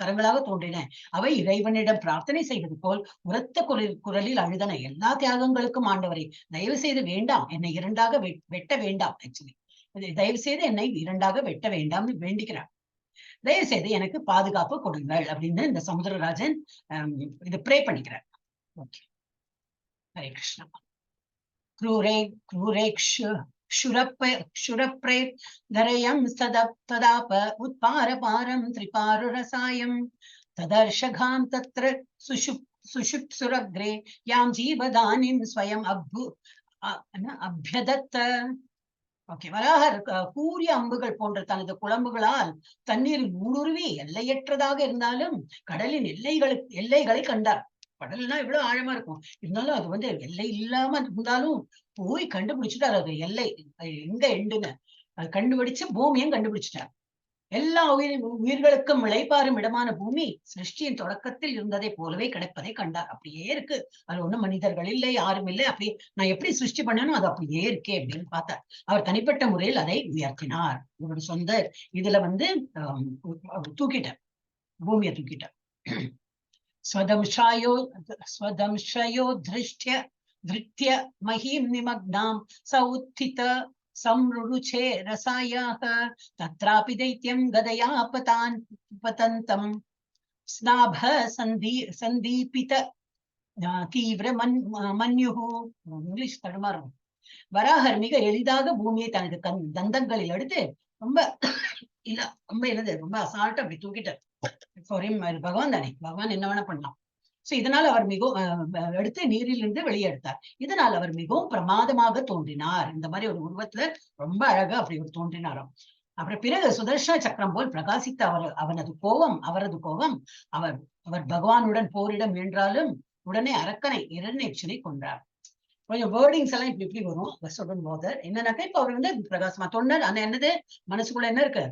கரங்களாக தோன்றின. அவை இறைவனிடம் பிரார்த்தனை செய்வது போல் உரத்த குரலில் அழுதன. எல்லா தியாகங்களுக்கும் ஆண்டவரை தயவு செய்து வேண்டாம், என்னை 2ஆக வெட்ட வேண்டாம், ஆக்சுவலி தயவு செய்து என்னை 2ஆக வெட்ட வேண்டாம்னு வேண்டிக்கிறார். தயவு செய்து எனக்கு பாதுகாப்பு கொடுங்கள் அப்படின்னு இந்த சமுத்திரராஜன் இது ப்ரே பண்ணிக்கிறார். ஓகே, ஹரே கிருஷ்ணா. க்ரூரே தரயம் ததாப உத்பாரபாரம் திரிபாருரசாயம் ததர்ஷகாம் தத்ர சுஷுப்சுரக்ரே யாம் ஜீவதானிம் ஸ்வயம் அபியதத்த. ஓகே, வராகர் கூரிய அம்புகள் போன்ற தனது குழம்புகளால் தண்ணீரில் ஊடுருவி எல்லையற்றதாக இருந்தாலும் கடலின் எல்லைகளை கண்டார். கடல்னா எவ்வளவு ஆழமா இருக்கும், இருந்தாலும் அது வந்து எல்லை இல்லாம இருந்தாலும் போய் கண்டுபிடிச்சிட்டார். அது எல்லை எங்க எண்டுன்னு அது கண்டுபிடிச்சு பூமியும் கண்டுபிடிச்சிட்டார். எல்லா உயிர்களுக்கும் இளைப்பாறும் இடமான பூமி சிருஷ்டியின் தொடக்கத்தில் இருந்ததை போலவே கிடைப்பதை கண்டார். அப்படியே இருக்கு, அது ஒண்ணும் மனிதர்கள் இல்லை, யாரும் இல்லை, அப்படி நான் எப்படி சிருஷ்டி பண்ணணும் அது அப்படியே இருக்கே அப்படின்னு பார்த்தார். அவர் தனிப்பட்ட முறையில் அதை உயர்த்தினார். இவருடைய சொந்த இதுல வந்து தூக்கிட்டார், பூமியை தூக்கிட்டார். ஸ்வதம்ஷயோ திருஷ்ய மஹீம் நிமக்னாம் சௌத்தித சம்ருருச்சே ரசாயாக தத்ராபி தைத்யம் கதயா பதந்தம் ஸ்நாப சந்தீபித தீவிர மன்யுஹு. இங்கிலீஷ் தடுமாறும். வராகர் மிக எளிதாக பூமியை தனது தந்தங்களில் எடுத்து ரொம்ப அசால்ட்டா அப்படி தூக்கிட்டார். பகவான் தானே, பகவான் என்ன வேணா பண்ணலாம். சோ இதனால் அவர் மிகவும் எடுத்து நீரில் இருந்து வெளியே எடுத்தார். இதனால் அவர் மிகவும் பிரமாதமாக தோன்றினார். இந்த மாதிரி ஒரு உருவத்துல ரொம்ப அழகா அப்படி ஒரு தோன்றினாராம். அப்புறம் பிறகு சுதர்ஷன சக்கரம் போல் பிரகாசித்த அவரது கோபம் அவர் பகவானுடன் போரிட முயன்றாலும் உடனே அரக்கனை இரண்யேட்சனை கொன்றார். கொஞ்சம் வேர்டிங்ஸ் எல்லாம் இப்படி இப்படி வரும் சொல்லும் போது என்னன்னாக்கா இப்ப அவர் வந்து பிரகாசமா தொண்டர் அந்த என்னது மனசுக்குள்ள என்ன இருக்கு,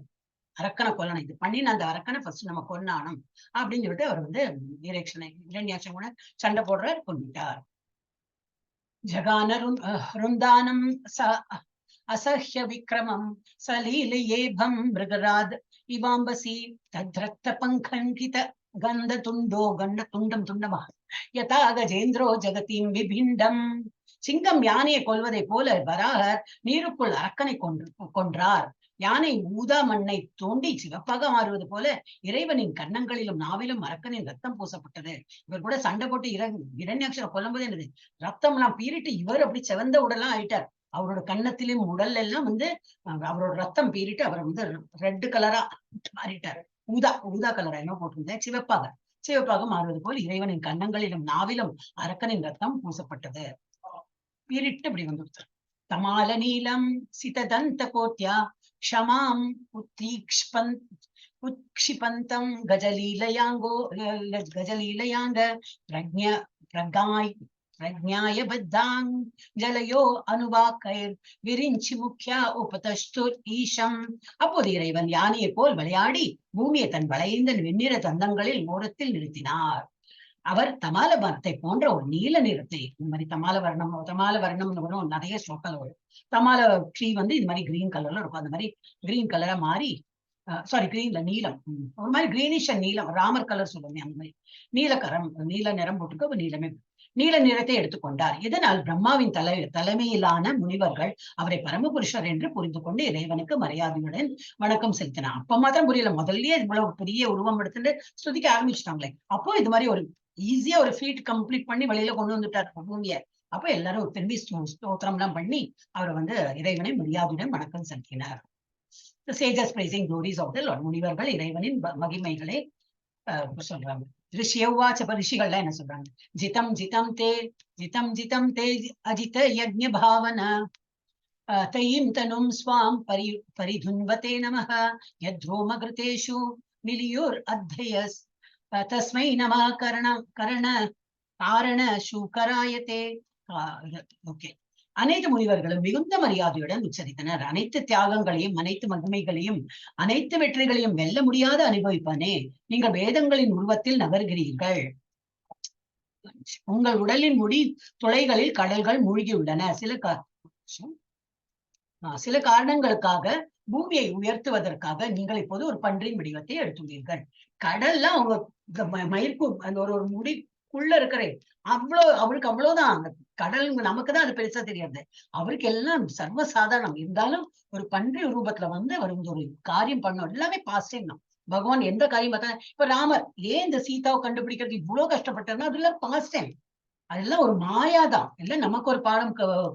அரக்கனை கொல்லணும், இது பண்ணி நான் அந்த அரக்கனை ஃபர்ஸ்ட் நம்ம கொன்னானும் அப்படின்னு சொல்லிட்டு அவர் வந்து இரண்யாட்சன் கூட சண்டை போடுறார், கொண்டுட்டார். ஜகான ருந்தானம் அசஹ்ய விக்ரமம் சலீலயேபம் மிருகராத் இவாம்பசி தத்ரக்த பங்கண்டித கந்த துண்டோ கண்ட துண்டம் துண்டமா யதா கஜேந்திரோ ஜகதீம் விபிண்டம். சிங்கம் யானையை கொல்வதை போல வராகர் நீருக்குள் அரக்கனை கொன்றார். யானை ஊதா மண்ணை தோண்டி சிவப்பாக மாறுவது போல இறைவனின் கன்னங்களிலும் நாவிலும் அரக்கனின் ரத்தம் பூசப்பட்டது. இவர் கூட சண்டை போட்டு இரண்யாட்சரை கொல்லும்போது என்னது ரத்தம் எல்லாம் பீறிட்டு இவர் அப்படி செவந்த உடலாம் ஆயிட்டார். அவரோட கன்னத்திலும் உடல் எல்லாம் வந்து அவரோட ரத்தம் பீறிட்டு அவர் வந்து ரெட் கலரா மாறிட்டார். ஊதா கலரா என்ன போட்டிருந்தேன், சிவப்பாக மாறுவது போல் இறைவனின் கன்னங்களிலும் நாவிலும் அரக்கனின் ரத்தம் பூசப்பட்டது. பீரிட்டு இப்படி வந்து தமால நீலம் சிததந்த கோத்யா க்ஷமாம் உத்க்ஷிபந்தம் கஜலீலயாங்க பிரஜ்ஞாய பத்தாங் ஜலயோ அனுவாக்கைர் விரிஞ்சி முக்கியா உபதஷ்டுர் ஈஷம். அப்போது இறைவன் யானையை போல் விளையாடி பூமியை தன் வளைந்த வெண்ணிற தந்தங்களில் ஓரத்தில் நிறுத்தினார். அவர் தமால வர்ணத்தை போன்ற ஒரு நீல நிறத்தை, இந்த மாதிரி தமால வர்ணம்னு வரும் நிறைய ஸ்லோக்கங்கள் வரும். தமால ட்ரீ வந்து இது மாதிரி கிரீன் கலர்ல இருக்கும், அந்த மாதிரி கிரீன் கலரா மாறி கிரீன்ல நீலம் ஒரு மாதிரி கிரீனிஷ் நீலம், ராமர் கலர் சொல்லுங்க, அந்த மாதிரி நீல நிறம் போட்டுக்க நீலமே நீல நிறத்தை எடுத்துக்கொண்டார். இதனால் பிரம்மாவின் தலைமையிலான முனிவர்கள் அவரை பரமபுருஷர் என்று புரிந்து கொண்டு இறைவனுக்கு மரியாதையுடன் வணக்கம் செலுத்தினார். அப்ப மாத்திரம் புரியல, முதல்லயே இவ்வளவு பெரிய உருவம் எடுத்துட்டு ஸ்துதிக்க ஆரம்பிச்சுட்டாங்களே. அப்போ இது மாதிரி ஒரு ஈஸியா ஒரு ஃபீட் கம்ப்ளீட் பண்ணி வெளியில கொண்டு வந்துட்டார் பூமிய. அப்ப எல்லாரும் திரும்பி ஸ்தோத்திரம் எல்லாம் பண்ணி அவரை வந்து இறைவனை மரியாதையுடன் வணக்கம் செலுத்தினார். Sages praising glories of the lord. முனிவர்கள் இறைவனின் மகிமைகளை சொல்றாங்க. ரிஷியவாச்ச ரிஷிகள்லாம் என்ன சொல்றாங்க, ஜிதம் ஜிதம் தே அஜித யஜ்ஞ பாவன தயீம் தனும் ஸ்வாம் பரிதுன்வதே நமஹ யத்ரோமகிருதேஷு நிலியோர் அத்யஸ் தஸ்மை நம காரண சூகராயதே. ஓகே, அனைத்து முனிவர்களும் மிகுந்த மரியாதையுடன் உச்சரித்தனர். அனைத்து தியாகங்களையும் அனைத்து மகிமைகளையும் அனைத்து வெற்றிகளையும் வெல்ல முடியாத அனுபவிப்பானே, நீங்கள் வேதங்களின் உருவத்தில் நகர்கிறீர்கள். உங்கள் உடலின் முடி துளைகளில் கடல்கள் மூழ்கியுள்ளன. சில காரணங்களுக்காக பூமியை உயர்த்துவதற்காக நீங்கள் இப்போது ஒரு பன்றின் வடிவத்தை எடுத்துள்ளீர்கள். கடல்லாம் அவங்க மயிர்க்கு அந்த ஒரு முடிக்குள்ள இருக்கிற அவருக்கு அவ்வளவுதான். அந்த கடல் நமக்குதான் அது பெருசா தெரியாது, அவருக்கு எல்லாம் சர்வசாதாரணம். இருந்தாலும் ஒரு பன்றி ரூபத்துல வந்து அவர் ஒரு காரியம் பண்ணணும். எல்லாமே பாஸ்ட் டைம் தான். பகவான் எந்த காரியம் பார்த்தா, இப்ப ராமர் ஏன் இந்த சீதாவை கண்டுபிடிக்கிறது இவ்வளவு கஷ்டப்பட்டாருன்னா அதெல்லாம் பாஸ்ட் டைம், அதெல்லாம் ஒரு மாயாதான். இல்ல நமக்கு ஒரு பாடம்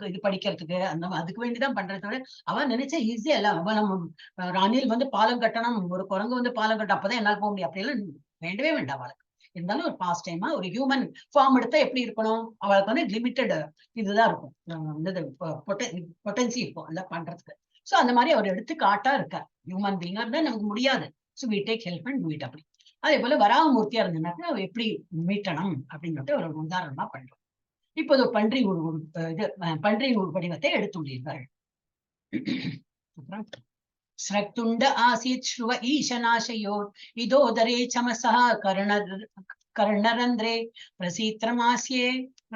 இது படிக்கிறதுக்கு அந்த அதுக்கு வேண்டிதான் பண்றது. அவன் நினைச்சா ஈஸியா இல்ல, அவன் நம்ம ராணியில் வந்து பாலம் கட்டணும், ஒரு குரங்கு வந்து பாலம் கட்டும், அப்பதான் என்னால் போக முடியும், அப்படியெல்லாம் வேண்டவே வேண்டாம் அவளுக்கு. இருந்தாலும் ஒரு பாஸ்ட் டைமா ஒரு ஹியூமன் ஃபார்ம் எடுத்தா எப்படி இருக்கணும், அவளுக்கு வந்து லிமிட்டட் இதுதான் இருக்கும், பொட்டன்சி இருக்கும் எல்லாம் பண்றதுக்கு. சோ அந்த மாதிரி அவர் எடுத்து காட்டா இருக்கார். ஹியூமன் பீங்கா இருந்தா நமக்கு முடியாது, so we take help and do it. அப்படி அதே போல வராகமூர்த்தியா இருந்ததுனாக்கா அவ எப்படி மீட்டணும் அப்படின்னு ஒரு உதாரணமா பண்றோம். இப்போது பன்றியின் ஒரு வடிவத்தை எடுத்துள்ளீர்கள். ஸ்ரக்துண்ட ஆசீத் ஸ்ருவ ஈசநாசயோர் இதோதரே சமசா கர்ணரந்திரே பிரசீத்ரமாஸ்யே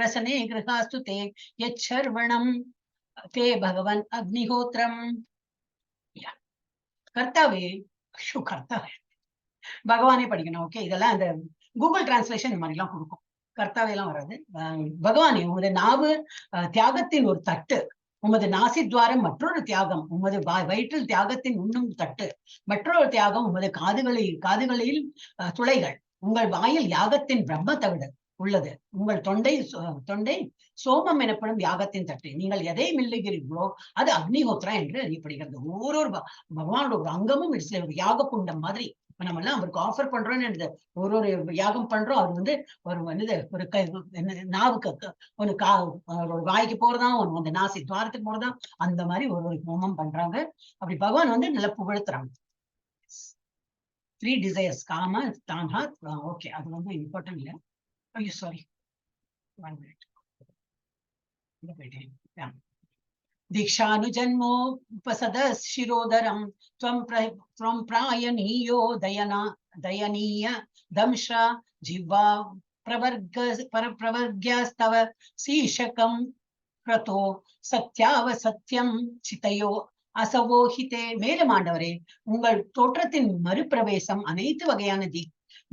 ரசனே கிருஹாஸ்து தே யச்சர்வணம் தே பகவன் அக்னிஹோத்திரம். கர்த்தாவே கர்த்தாவே பகவானே படிக்கணும். ஓகே, இதெல்லாம் அந்த கூகுள் டிரான்ஸ்லேஷன் இந்த மாதிரி எல்லாம் கொடுக்கும். கர்த்தாவே எல்லாம் வராது. பகவானே உமது நாவு தியாகத்தின் ஒரு தட்டு, உமது நாசித்வாரம் மற்றொரு தியாகம், உமது வயிற்றில் தியாகத்தின் உண்ணும் தட்டு மற்றொரு தியாகம், உமது காதுகளில் துளைகள், உங்கள் வாயில் யாகத்தின் பிரம்ம தவிடு உள்ளது, உங்கள் தொண்டை சோமம் எனப்படும் யாகத்தின் தட்டு, நீங்கள் எதை மெல்லுகிறீர்களோ அது அக்னிஹோத்ரா என்று அறியப்படுகிறது. ஒவ்வொரு பகவானோட ஒரு அங்கமும் ஒரு யாக குண்டம் மாதிரி. நம்ம எல்லாம் அவருக்கு ஆஃபர் பண்றோம்னு ஒரு யாகம் பண்றோம். அவர் வந்து ஒரு நாவுக்கு ஒரு வாய்க்கு போறதா, அந்த நாசி துவாரத்துக்கு போறதா, அந்த மாதிரி ஒரு ஹோமம் பண்றாங்க. அப்படி பகவான் வந்து நல்லா புகழ்த்துறாங்க. 3 desires காம தானா. ஓகே, அது வந்து இம்பார்ட்டன்ட் இல்ல. ஐயோ சாரி, 1 minute. दीक्षानुजन्मोपसदशिरोदरं त्वं प्रायणीयो दयनीय दंश्रा जिह्वा प्रवर्ग्यस्तव शीर्षकं क्रतो सत्यावसत्यं चितयो அசவோஹிதே. மேலும் ஆண்டவரே, உங்கள் தோற்றத்தின் மறுபிரவேசம் அனைத்து வகையான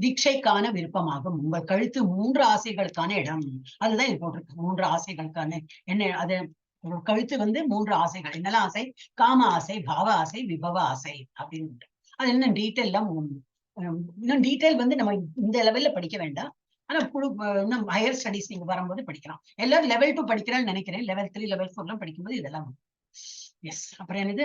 தீட்சைக்கான விருப்பமாகும். உங்கள் கழுத்து 3 ஆசைகளுக்கான இடம். அதுதான் இது போட்டிருக்கு, 3 ஆசைகளுக்கான என்ன. அது கழுத்து 3 ஆசைகள். என்னெல்லாம் ஆசை? காம ஆசை, பாவ ஆசை, விபவ ஆசை அப்படின்னு. அது என்ன டீட்டெயில் எல்லாம் இன்னும் டீட்டெயில் நம்ம இந்த லெவல்ல படிக்க வேண்டாம். ஆனா இன்னும் ஹையர் ஸ்டடிஸ் நீங்க வரும்போது படிக்கலாம். எல்லாரும் level 2 படிக்கிறான்னு நினைக்கிறேன். level 3 level 4 எல்லாம் படிக்கும்போது இதெல்லாம் எஸ். அப்புறம் என்னது?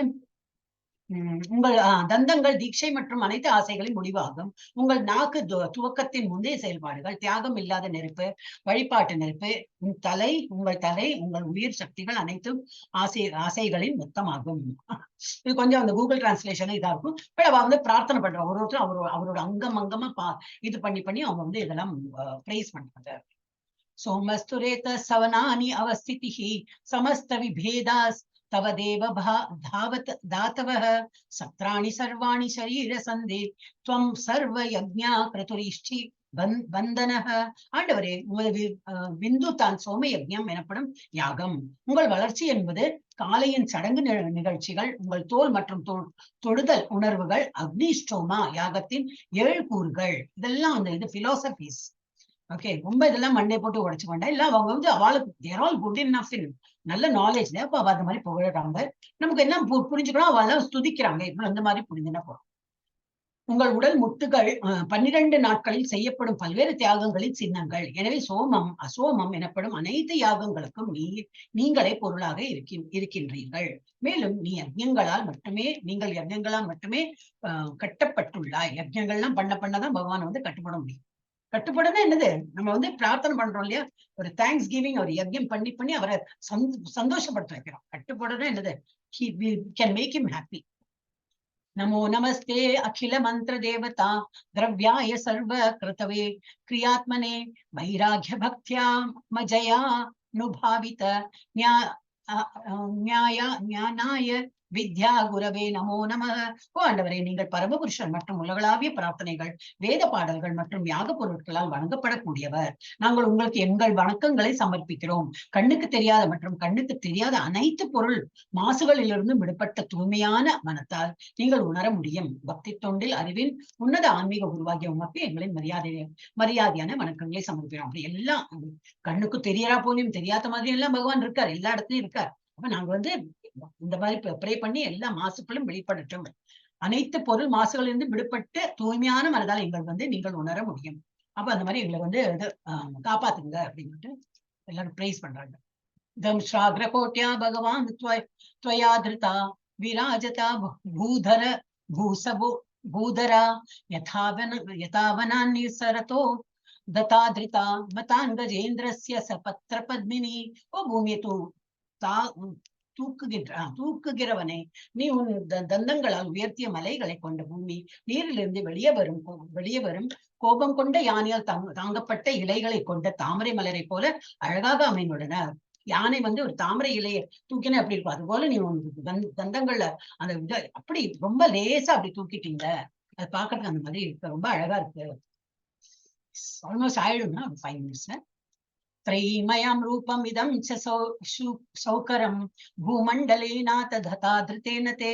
உங்கள் தந்தங்கள் தீட்சை மற்றும் அனைத்து ஆசைகளின் முடிவாகும். உங்கள் நாக்கு துவக்கத்தின் முந்தைய செயல்பாடுகள், தியாகம் இல்லாத நெருப்பு, வழிபாட்டு நெருப்பு. உங்கள் தலை உங்கள் உயிர் சக்திகள் அனைத்தும் ஆசைகளின் மொத்தமாகும். இது கொஞ்சம் அந்த கூகுள் டிரான்ஸ்லேஷன் இதா இருக்கும். பட் அவ பிரார்த்தனை பண்ற ஒருத்தரும் அவரோட அங்கமா இது பண்ணி அவங்க இதெல்லாம் பிரைஸ் பண்றாங்க. சோமஸ்துரேத சவனானி அவஸ்திதிஹி சமஸ்த விபேதாஸ் तव देव धावत दातवः सत्राणि सर्वाणि शरीर सन्धे त्वं सर्व यज्ञा क्रतुरिष्टि बंधनः. ஆண்டவரே, உங்களது விந்து தான் சோம யஜ்ஞம் எனப்படும் யாகம். உங்கள் வளர்ச்சி என்பது காலையின் சடங்கு நிகழ்ச்சிகள், உங்கள் தோல் மற்றும் தொடுதல் உணர்வுகள், அக்னிஷ்டோமா யாகத்தின் 7 கூறுகள். இதெல்லாம் இது பிலாசபிஸ். ஓகே, ரொம்ப இதெல்லாம் மண்டை போட்டு உடைச்சு வேண்டாம். இல்ல அவங்க அவளுக்கு தேர் ஆல் குட் இனஃப் இன் நல்ல நாலேஜ்ல. அப்ப அவ அந்த மாதிரி புகழறாங்க. நமக்கு என்ன புரிஞ்சுக்கணும், அவெல்லாம் ஸ்துதிக்கிறாங்க. இப்ப அந்த மாதிரி புரிஞ்சுன்னா போறோம். உங்கள் உடல் முட்டுகள் 12 நாட்களில் செய்யப்படும் பல்வேறு தியாகங்களின் சின்னங்கள். எனவே சோமம் அசோமம் எனப்படும் அனைத்து யாகங்களுக்கும் நீங்களே பொருளாக இருக்கின்றீர்கள். மேலும் நீங்கள் யஜ்ஞங்களால் மட்டுமே கட்டப்பட்டுள்ளாய். யஜ்ஞங்கள்லாம் பண்ணதான் பகவான் கட்டுப்பட முடியும். கட்டுப்படதான் என்னது? நம்ம பிரார்த்தனை பண்றோம் இல்லையா, ஒரு தேங்க்ஸ் கிவிங், ஒரு யஜ்யம் பண்ணி அவரை சந்தோஷப்படுத்த வைக்கிறோம். கட்டுப்படதான் என்னது? we can make him happy. நமோ நமஸ்தே அகில மந்திர தேவதா திரவ்யாய சர்வ கிருதவே கிரியாத்மனே வைராகிய பக்தியா மஜயா நுபாவித ஞானாய வித்யா குரவே நமோ நம. ஆண்டவரே, நீங்கள் பரமபுருஷன் மற்றும் உலகளாவிய பிரார்த்தனைகள், வேத பாடல்கள் மற்றும் யாக பொருட்களால் வணங்கப்படக்கூடியவர். நாங்கள் உங்களுக்கு எங்கள் வணக்கங்களை சமர்ப்பிக்கிறோம். கண்ணுக்கு தெரியாத மற்றும் கண்ணுக்கு தெரியாத அனைத்து பொருள் மாசுகளிலிருந்து விடுபட்ட தூய்மையான மனத்தால் நீங்கள் உணர முடியும். பக்தி தொண்டில் அறிவின் உன்னத ஆன்மீக உருவாகிய உமக்கு எங்களின் மரியாதையான வணக்கங்களை சமர்ப்பிக்கிறோம். அப்படி எல்லாம் கண்ணுக்கு தெரியறா போலியும் தெரியாத மாதிரி எல்லாம் பகவான் இருக்கார், எல்லா இடத்துலயும் இருக்கார். அப்ப நாங்க இந்த மாதிரி ப்ரே பண்ணி எல்லா மாசுக்களும் வெளிப்படட்டும். அனைத்து பொருள் மாசுகளிலிருந்து விடுபட்டு தூய்மையான மனதால் எங்கள் நீங்கள் உணர முடியும். அப்ப அந்த மாதிரி எங்களை காப்பாத்துங்க அப்படின்னு எல்லாரும் பிரைஸ் பண்றாங்க. தம் ஸ்ராக்ரகோட்யா பகவான் त्वया धृता विराजता भूधर भूसभो भूधरा यथावनान्य सरतो दता धृता मतान गजेन्द्रस्य सपत्र पद्मिनी. ओ भूमि தூக்குகிறவனே, நீ உன் தந்தங்களால் உயர்த்திய மலைகளை கொண்ட பூமி, நீரிலிருந்து வெளியே வரும் கோபம் கொண்ட யானையால் தாங்கப்பட்ட இலைகளை கொண்ட தாமரை மலரை போல அழகாக அமைந்துள்ளன. யானை ஒரு தாமரை இலையை தூக்கினா அப்படி இருக்கும். அது போல நீ உன் தந்தங்கள்ல அந்த அப்படி ரொம்ப லேசா அப்படி தூக்கிட்டீங்க. அது பாக்குறதுக்கு அந்த மாதிரி இருக்கு, ரொம்ப அழகா இருக்கு. Almost ஆயிடும்னா 5 minutes. त्रयीमयं रूपम् इदं च सौकरं भूमण्डलेनाथ धता धृतेन ते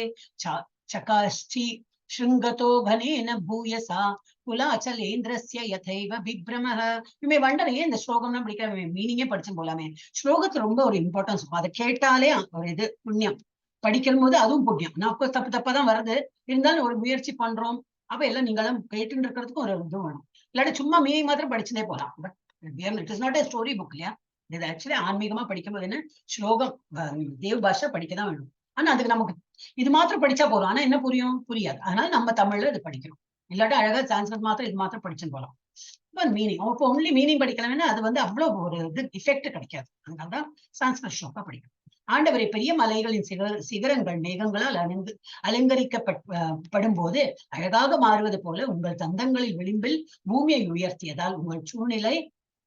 चकाश्चि शृङ्गतो घनेन भूयसा कुलाचलेन्द्रस्य यथैव विभ्रमः. இவன் வண்டனையே இந்த ஸ்லோகம்லாம் படிக்கிற மீனிங்கே படிச்சு போலாமே. ஸ்லோகத்துக்கு ரொம்ப ஒரு இம்பார்ட்டன்ஸ் இருக்கும். அதை கேட்டாலே ஒரு புண்ணியம், படிக்கும் போது அதுவும் புண்ணியம். நான் தப்பாதான் வருது, இருந்தாலும் ஒரு முயற்சி பண்றோம். அப்ப எல்லாம் நீங்களும் கேட்டு இருக்கிறதுக்கும் ஒரு இது வேணும். இல்லாட்டி சும்மா மீனிங் மாத்திரம் படிச்சுட்டே போலாம். But it is not a story book இல்லையா, இது ஆக்சுவலி ஆன்மீகமா படிக்கும்போது என்ன ஸ்லோகம் தேவ் பாஷா படிக்கதான் வேணும். ஆனா அதுக்கு நமக்கு இது மாத்திரம் படிச்சா போதும். ஆனா என்ன புரியாது. அதனால நம்ம தமிழ்ல இது படிக்கணும். இல்லாட்டி அழகா சான்ஸ்கிரிட் மாத்திரம் இது மாத்திரம் படிச்சுன்னு போலாம். மீனிங் இப்போ ஒன்லி மீனிங் படிக்கலாம்னா அது அவ்வளவு ஒரு இது எஃபெக்ட் கிடைக்காது. அதனாலதான் சான்ஸ்கிரிட் ஸ்லோகா படிக்கணும். ஆண்டவரை பெரிய மலைகளின் சிகரங்கள் மேகங்களால் அலங்கரிக்கப்படும் போது அழகாக மாறுவது போல உங்கள் தந்தங்களில் விளிம்பில் பூமியை உயர்த்தியதால் உங்கள் சூழ்நிலை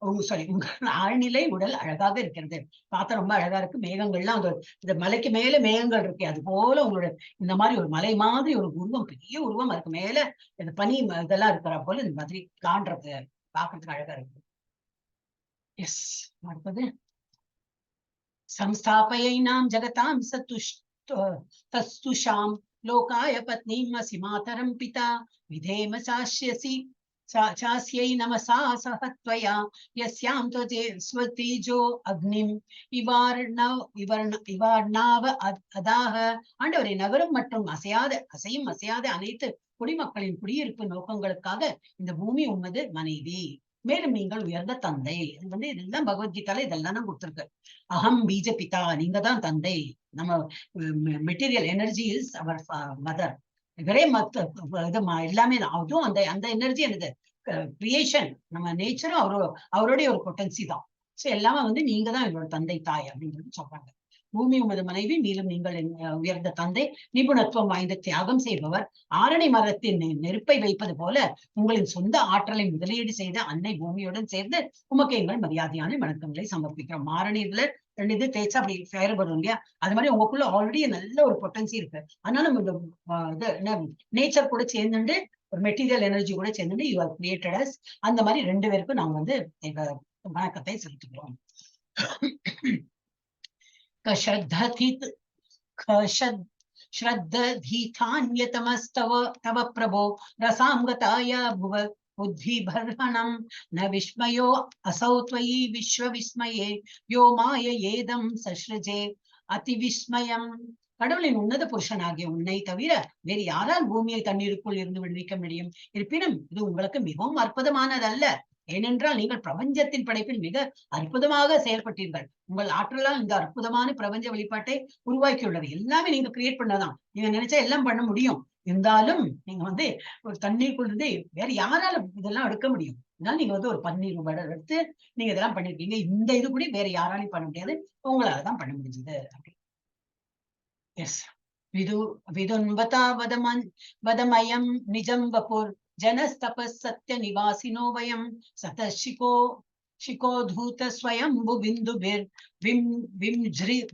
உங்க ஆழ்நிலை உடல் அழகாக இருக்கிறது. பார்த்தா ரொம்ப அழகா இருக்கு. மேகங்கள்லாம் அந்த இந்த மலைக்கு மேல மேகங்கள் இருக்கு. அது போல உங்களோட இந்த மாதிரி ஒரு மலை மாதிரி ஒரு உருவம், பெரிய உருவம் அதுக்கு மேல இந்த பனி இதெல்லாம் இருக்கிற போல இந்த மாதிரி காண்றது பாக்குறதுக்கு அழகா இருக்கு. எஸ், அடுத்தது संस्थापयैनां जगतां तस्तुषां लोकाय पत्नीम् असि मातरं पिता विधेम चास्यसि चास्यै नमसा सह त्वया यस्यां त्वजे स्वतेजो अग्निम् इवार्णाव अदाह. ஆண்டவரே, நகரும் மற்றும் அசையும் அசையாத அனைத்து குடிமக்களின் குடியிருப்பு நோக்கங்களுக்காக இந்த பூமி உமது மனைவி, மேலும் நீங்கள் உயர்ந்த தந்தை. இது இதெல்லாம் பகவத்கீதால இதெல்லாம் தான் கொடுத்திருக்கு. அகம் பீஜ பிதா, நீங்க தான் தந்தை. நம்ம material energy is our mother. இவரே இது எல்லாமே அதுவும் அந்த அந்த எனர்ஜி என்னது கிரியேஷன், நம்ம நேச்சரும் அவருடைய ஒரு பொட்டன்சி தான். சோ எல்லாமே நீங்க தான் இவரோட தந்தை தாய் அப்படின்றது சொல்றாங்க. பூமி உமது மனைவி, மேலும் நீங்கள் உயர்ந்த தந்தை, நிபுணத்துவம் வாய்ந்த தியாகம் செய்பவர், ஆரணி மரத்தின் நெருப்பை வைப்பது போல உங்களின் சொந்த ஆற்றலை முதலீடு செய்த அன்னை பூமியுடன் சேர்ந்து உமக்கு எங்கள் மரியாதையான வணக்கங்களை சமர்ப்பிக்கிறோம். ஆரணியில 2 இது தேய்ச்சா அப்படி ஃபயர் வரும் இல்லையா, அது மாதிரி உங்களுக்குள்ள ஆல்ரெடி நல்ல ஒரு பொட்டன்சி இருக்கு. அதனால நம்ம நேச்சர் கூட சேர்ந்துட்டு ஒரு மெட்டீரியல் எனர்ஜி கூட சேர்ந்துட்டு யூ ஆர் கிரியேட்டட் அஸ். அந்த மாதிரி 2 பேருக்கும் நாங்க எங்க வணக்கத்தை செலுத்துகிறோம். श्रद्धधीथान्यतमस्तव तव प्रभो रसांगताय भुव बुद्धिबर्हणं न विस्मयो असौ त्वयि विश्वविस्मये यो माययेदं ससृजे அதிவிஸ்மயம். கடவுளின் உன்னத புருஷனாகிய உன்னை தவிர வேறு யாரால் பூமியை தண்ணீருக்குள் இருந்து விடுவிக்க முடியும்? இருப்பினும் இது உங்களுக்கு மிகவும் அற்புதமானதல்ல. ஏனென்றால் நீங்கள் பிரபஞ்சத்தின் படைப்பில் மிக அற்புதமாக செயல்பட்டீர்கள். உங்கள் ஆற்றலால் இந்த அற்புதமான பிரபஞ்ச வெளிப்பாட்டை உருவாக்கியுள்ளது. எல்லாமே நீங்க கிரியேட் பண்ணதான். நீங்க நினைச்சா எல்லாம் பண்ண முடியும். இருந்தாலும் நீங்க ஒரு தண்ணீருக்குள் இருந்து வேற யாரால இதெல்லாம் எடுக்க முடியும்? அதனால நீங்க ஒரு பன்னீர் படம் எடுத்து நீங்க இதெல்லாம் பண்ணிருக்கீங்க. இந்த இது கூட வேற யாராலையும் பண்ண முடியாது, உங்களாலதான் பண்ண முடிஞ்சது. எஸ், விதுன்வதா வதமயம் நிஜம் வபுர் जनस्तपः सत्य निवासिनो वयं सतः शिकोधूत स्वयंभु बिन्दुभिर्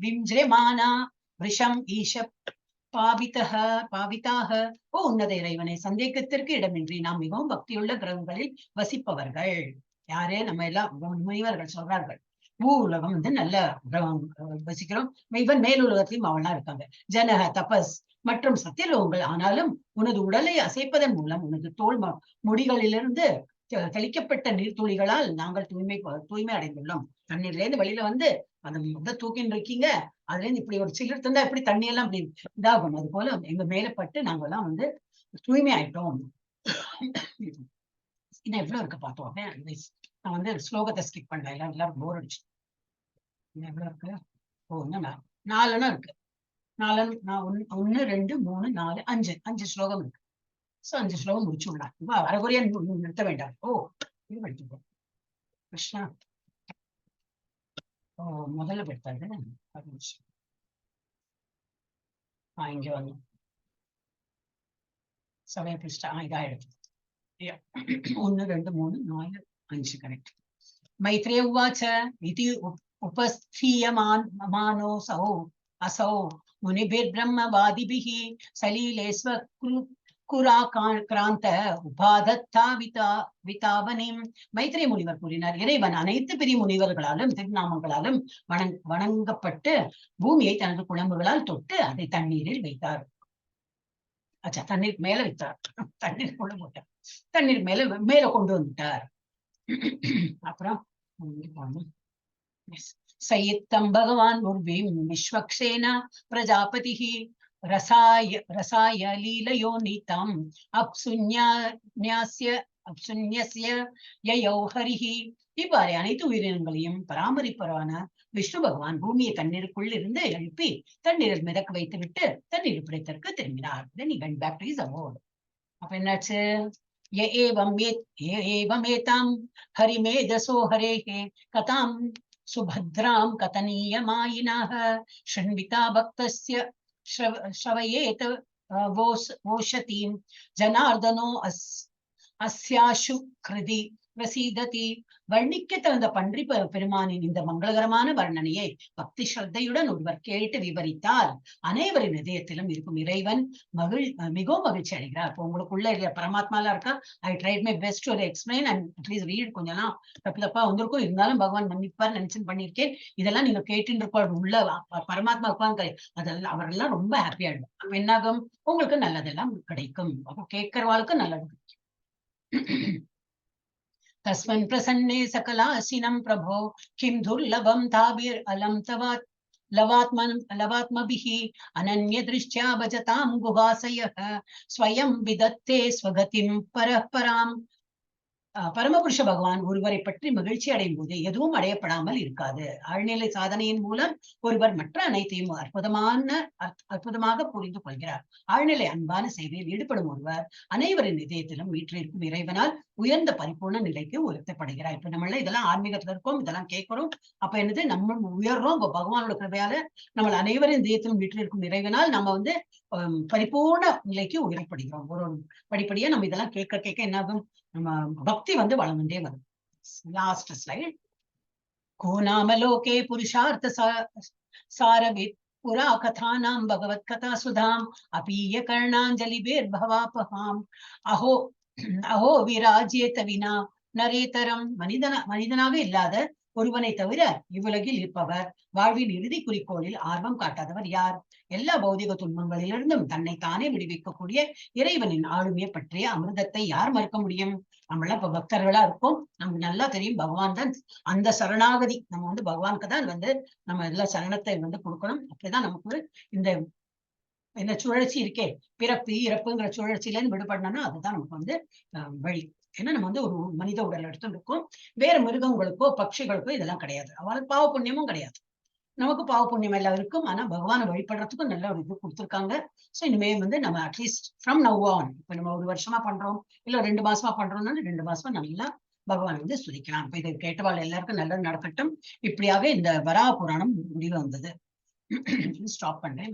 विम्ज्रेमाना वृषं ईश பாவிதாக. ஓ உன்னத இறைவனை, சந்தேகத்திற்கு இடமின்றி நாம் மிகவும் பக்தியுள்ள கிரகங்களில் வசிப்பவர்கள். யாரே நம்ம எல்லாம் முனிவர்கள் சொல்றார்கள். பூ உலகம் நல்ல கிரகம் வசிக்கிறோம். இவன் மேலுலகத்திலும் அவளா இருக்காங்க. ஜனக தபஸ் மற்றும் சத்தியலோகங்கள். ஆனாலும் உனது உடலை அசைப்பதன் மூலம் உனது தோல் முடிகளிலிருந்து தெளிக்கப்பட்ட நீர்த்துளிகளால் நாங்கள் தூய்மை அடைந்துள்ளோம். தண்ணீர்ல இருந்து வெளியில அந்த தூக்கின்னு இருக்கீங்க. அதுல இருந்து இப்படி ஒரு சிலிர் தந்தா இப்படி தண்ணி எல்லாம் இப்படி இதாகும். அது போல எங்க மேல பட்டு நாங்கெல்லாம் தூய்மை ஆயிட்டோம். இன்னும் எவ்வளவு இருக்கு பார்த்தோம். நான் ஸ்லோகத்தை ஸ்கிப் பண்ணல, எல்லாரும் போர் அடிச்சு. எவ்வளவு இருக்கு? ஓ, இன்னும் 4 இருக்கு. 1 2 3 4 5 ஸ்லோகம் இருக்கு. 5 ஸ்லோகம் முடிச்சு விடலாம். அரைகுறையா நிறுத்த வேண்டாம். ஓ, இது படிச்சுப்போம். கிருஷ்ணா, ஓ முதல்ல பெற்றாரு. இங்க சமய பிரிஷ்டா இதாயிடுச்சு. 1 2 3 4 5 கரெக்ட். மைத்ரேய உவாச்ச இதி உபஸ்தீயமானோ असौ मुनिभिर्ब्रह्मवादिभिः सलीले स्वकुराक्रान्त उपादत्तावितावनीम्. மைத்ரேய முனிவர் கூறினார், இறைவன் அனைத்து பெரிய முனிவர்களாலும் திருநாமங்களாலும் வணங்கப்பட்டு பூமியை தனது குழம்புகளால் தொட்டு அதை தண்ணீரில் வைத்தார். தண்ணீர் மேல வைத்தார். தண்ணீர் கொண்டு போட்டார். தண்ணீர் மேல கொண்டு வந்துட்டார். அப்புறம் சயித்தம் பகவான் உர்வீம் விஸ்வக்சேன பிரஜாபதிः ரசாய லீலயோ நீதம் அப்சுன்யஸ்ய யயௌ ஹரிஹி. இவ்வாறு அனைத்து உயிரினங்களையும் பராமரிப்பவரான விஷ்ணு பகவான் பூமியை தண்ணீருக்குள் இருந்து எழுப்பி தண்ணீரில் மிதக்க வைத்து விட்டு தண்ணீர் பிடித்தற்கு திரும்பினார். Then he went back to his abode. அப்ப என்னாச்சு? ஏவமேதாம் ஹரிமேதசோ ஹரேஹே கதாம் சுபத்ராம் கதனீயமாயினாக ஷண்விதா பக்தஸ்ய ஸ்ரவயேத் ஓஷதீம் ஜனார்தனோ அஸ்யாஷு கிருதி பிரசீததி. வர்ணிக்க தகுந்த பன்றி பெருமானின் இந்த மங்களகரமான வர்ணனையை பக்தி ஸ்ரத்தையுடன் ஒருவர் கேட்டு விவரித்தால் அனைவரின் இதயத்திலும் இருக்கும் இறைவன் மிகவும் மகிழ்ச்சி அடைகிறார். இப்போ உங்களுக்குள்ள இல்ல பரமாத்மாலாம் இருக்கா. I tried my best to explain and at least read. கொஞ்சம் தப்பா வந்திருக்கும், இருந்தாலும் பகவான் மன்னிப்பார் நினைச்சு பண்ணிருக்கேன். இதெல்லாம் நீங்க கேட்டு இருக்க உள்ள பரமாத்மா உட்காந்து அதெல்லாம் அவரெல்லாம் ரொம்ப ஹாப்பியா இருக்கும். அப்ப என்னாகும், உங்களுக்கு நல்லதெல்லாம் கிடைக்கும். அப்போ கேட்கறவாளுக்கு நல்லது கிடைக்கும். तस्मिन् प्रसन्ने सकलासिनं प्रभो किं दुर्लभं ताभिर् अलं तवात् लवात्मभिः अनन्यदृष्ट्या भजतां गुहाशयः स्वयं विदत्ते स्वगतिं परः पराम्. பரமபுருஷ பகவான் ஒருவரை பற்றி மகிழ்ச்சி அடையும் போது எதுவும் அடையப்படாமல் இருக்காது. ஆழ்நிலை சாதனையின் மூலம் ஒருவர் மற்ற அனைத்தையும் அற்புதமாக புரிந்து கொள்கிறார். ஆழ்நிலை அன்பான சேவையில் ஈடுபடும் ஒருவர் அனைவரின் இதயத்திலும் வீற்றிருக்கும் இறைவனால் உயர்ந்த பரிபூர்ண நிலைக்கு உயர்த்தப்படுகிறார். இப்ப நம்மள இதெல்லாம் ஆன்மீகத்துல இருக்கோம், இதெல்லாம் கேட்கிறோம். அப்ப என்னது, நம்ம உயர்றோம். இப்ப பகவானோட கிருபையால நம்ம அனைவரின் இதயத்திலும் வீற்றிருக்கும் இறைவனால் நம்ம பரிபூர்ண நிலைக்கு உயர்த்தப்படுகிறோம். ஒரு படிப்படியா நம்ம இதெல்லாம் கேட்க கேட்க என்னாகும், நம்ம பக்தி வளர்ந்துட்டே வரும். Last slide. கோநாமலோகே புருஷார்த்த சாரவித் புரா கதானாம் பகவத் கதா சுதாம் அபீய கர்ணாஞ்சலிபேர் பவாபஹாம் அஹோ அஹோ விராஜ்யேத வினா நரேதரம். மனிதனாக இல்லாத ஒருவனை தவிர இவ்வுலகில் இருப்பவர் வாழ்வின் இறுதி குறிக்கோளில் ஆர்வம் காட்டாதவர் யார்? எல்லா பௌதிக துன்பங்களிலிருந்தும் தன்னை தானே விடுவிக்கக்கூடிய இறைவனின் ஆளுமையை பற்றிய அமிர்தத்தை யார் மறுக்க முடியும்? நம்மளாம் இப்ப பக்தர்களா இருக்கோம், நமக்கு நல்லா தெரியும் பகவான் தான் அந்த சரணாகதி. நம்ம பகவானுக்கு தான் நம்ம எல்லா சரணத்தை கொடுக்கணும். அப்படிதான் நமக்கு இந்த சுழற்சி இருக்கே, பிறப்பு இறப்புங்கிற சுழற்சியில இருந்து விடுபடணும்னா அதுதான் நமக்கு வழி. ஏன்னா நம்ம ஒரு மனித உடல் எடுத்துட்டு இருக்கோம். வேற மிருகங்களுக்கோ பட்சிகளுக்கோ இதெல்லாம் கிடையாது. அவளுக்கு பாவ புண்ணியமும் கிடையாது. நமக்கு பாவ புண்ணியம் எல்லாம் இருக்கும். ஆனா பகவானை வழிபடுறதுக்கும் நல்ல ஒரு இது கொடுத்துருக்காங்க. சோ இனிமே நம்ம அட்லீஸ்ட் ஃப்ரம் நவ் ஆன், இப்ப நம்ம 1 வருஷமா பண்றோம் இல்ல 2 மாசமா பண்றோம்னா 2 மாசமா நல்லா பகவான் சுதிக்கலாம். இப்ப இதை கேட்டவாள் எல்லாருக்கும் நல்லது நடக்கட்டும். இப்படியாக இந்த வராக புராணம் முடிவு வந்தது. ஸ்டாப் பண்றேன்.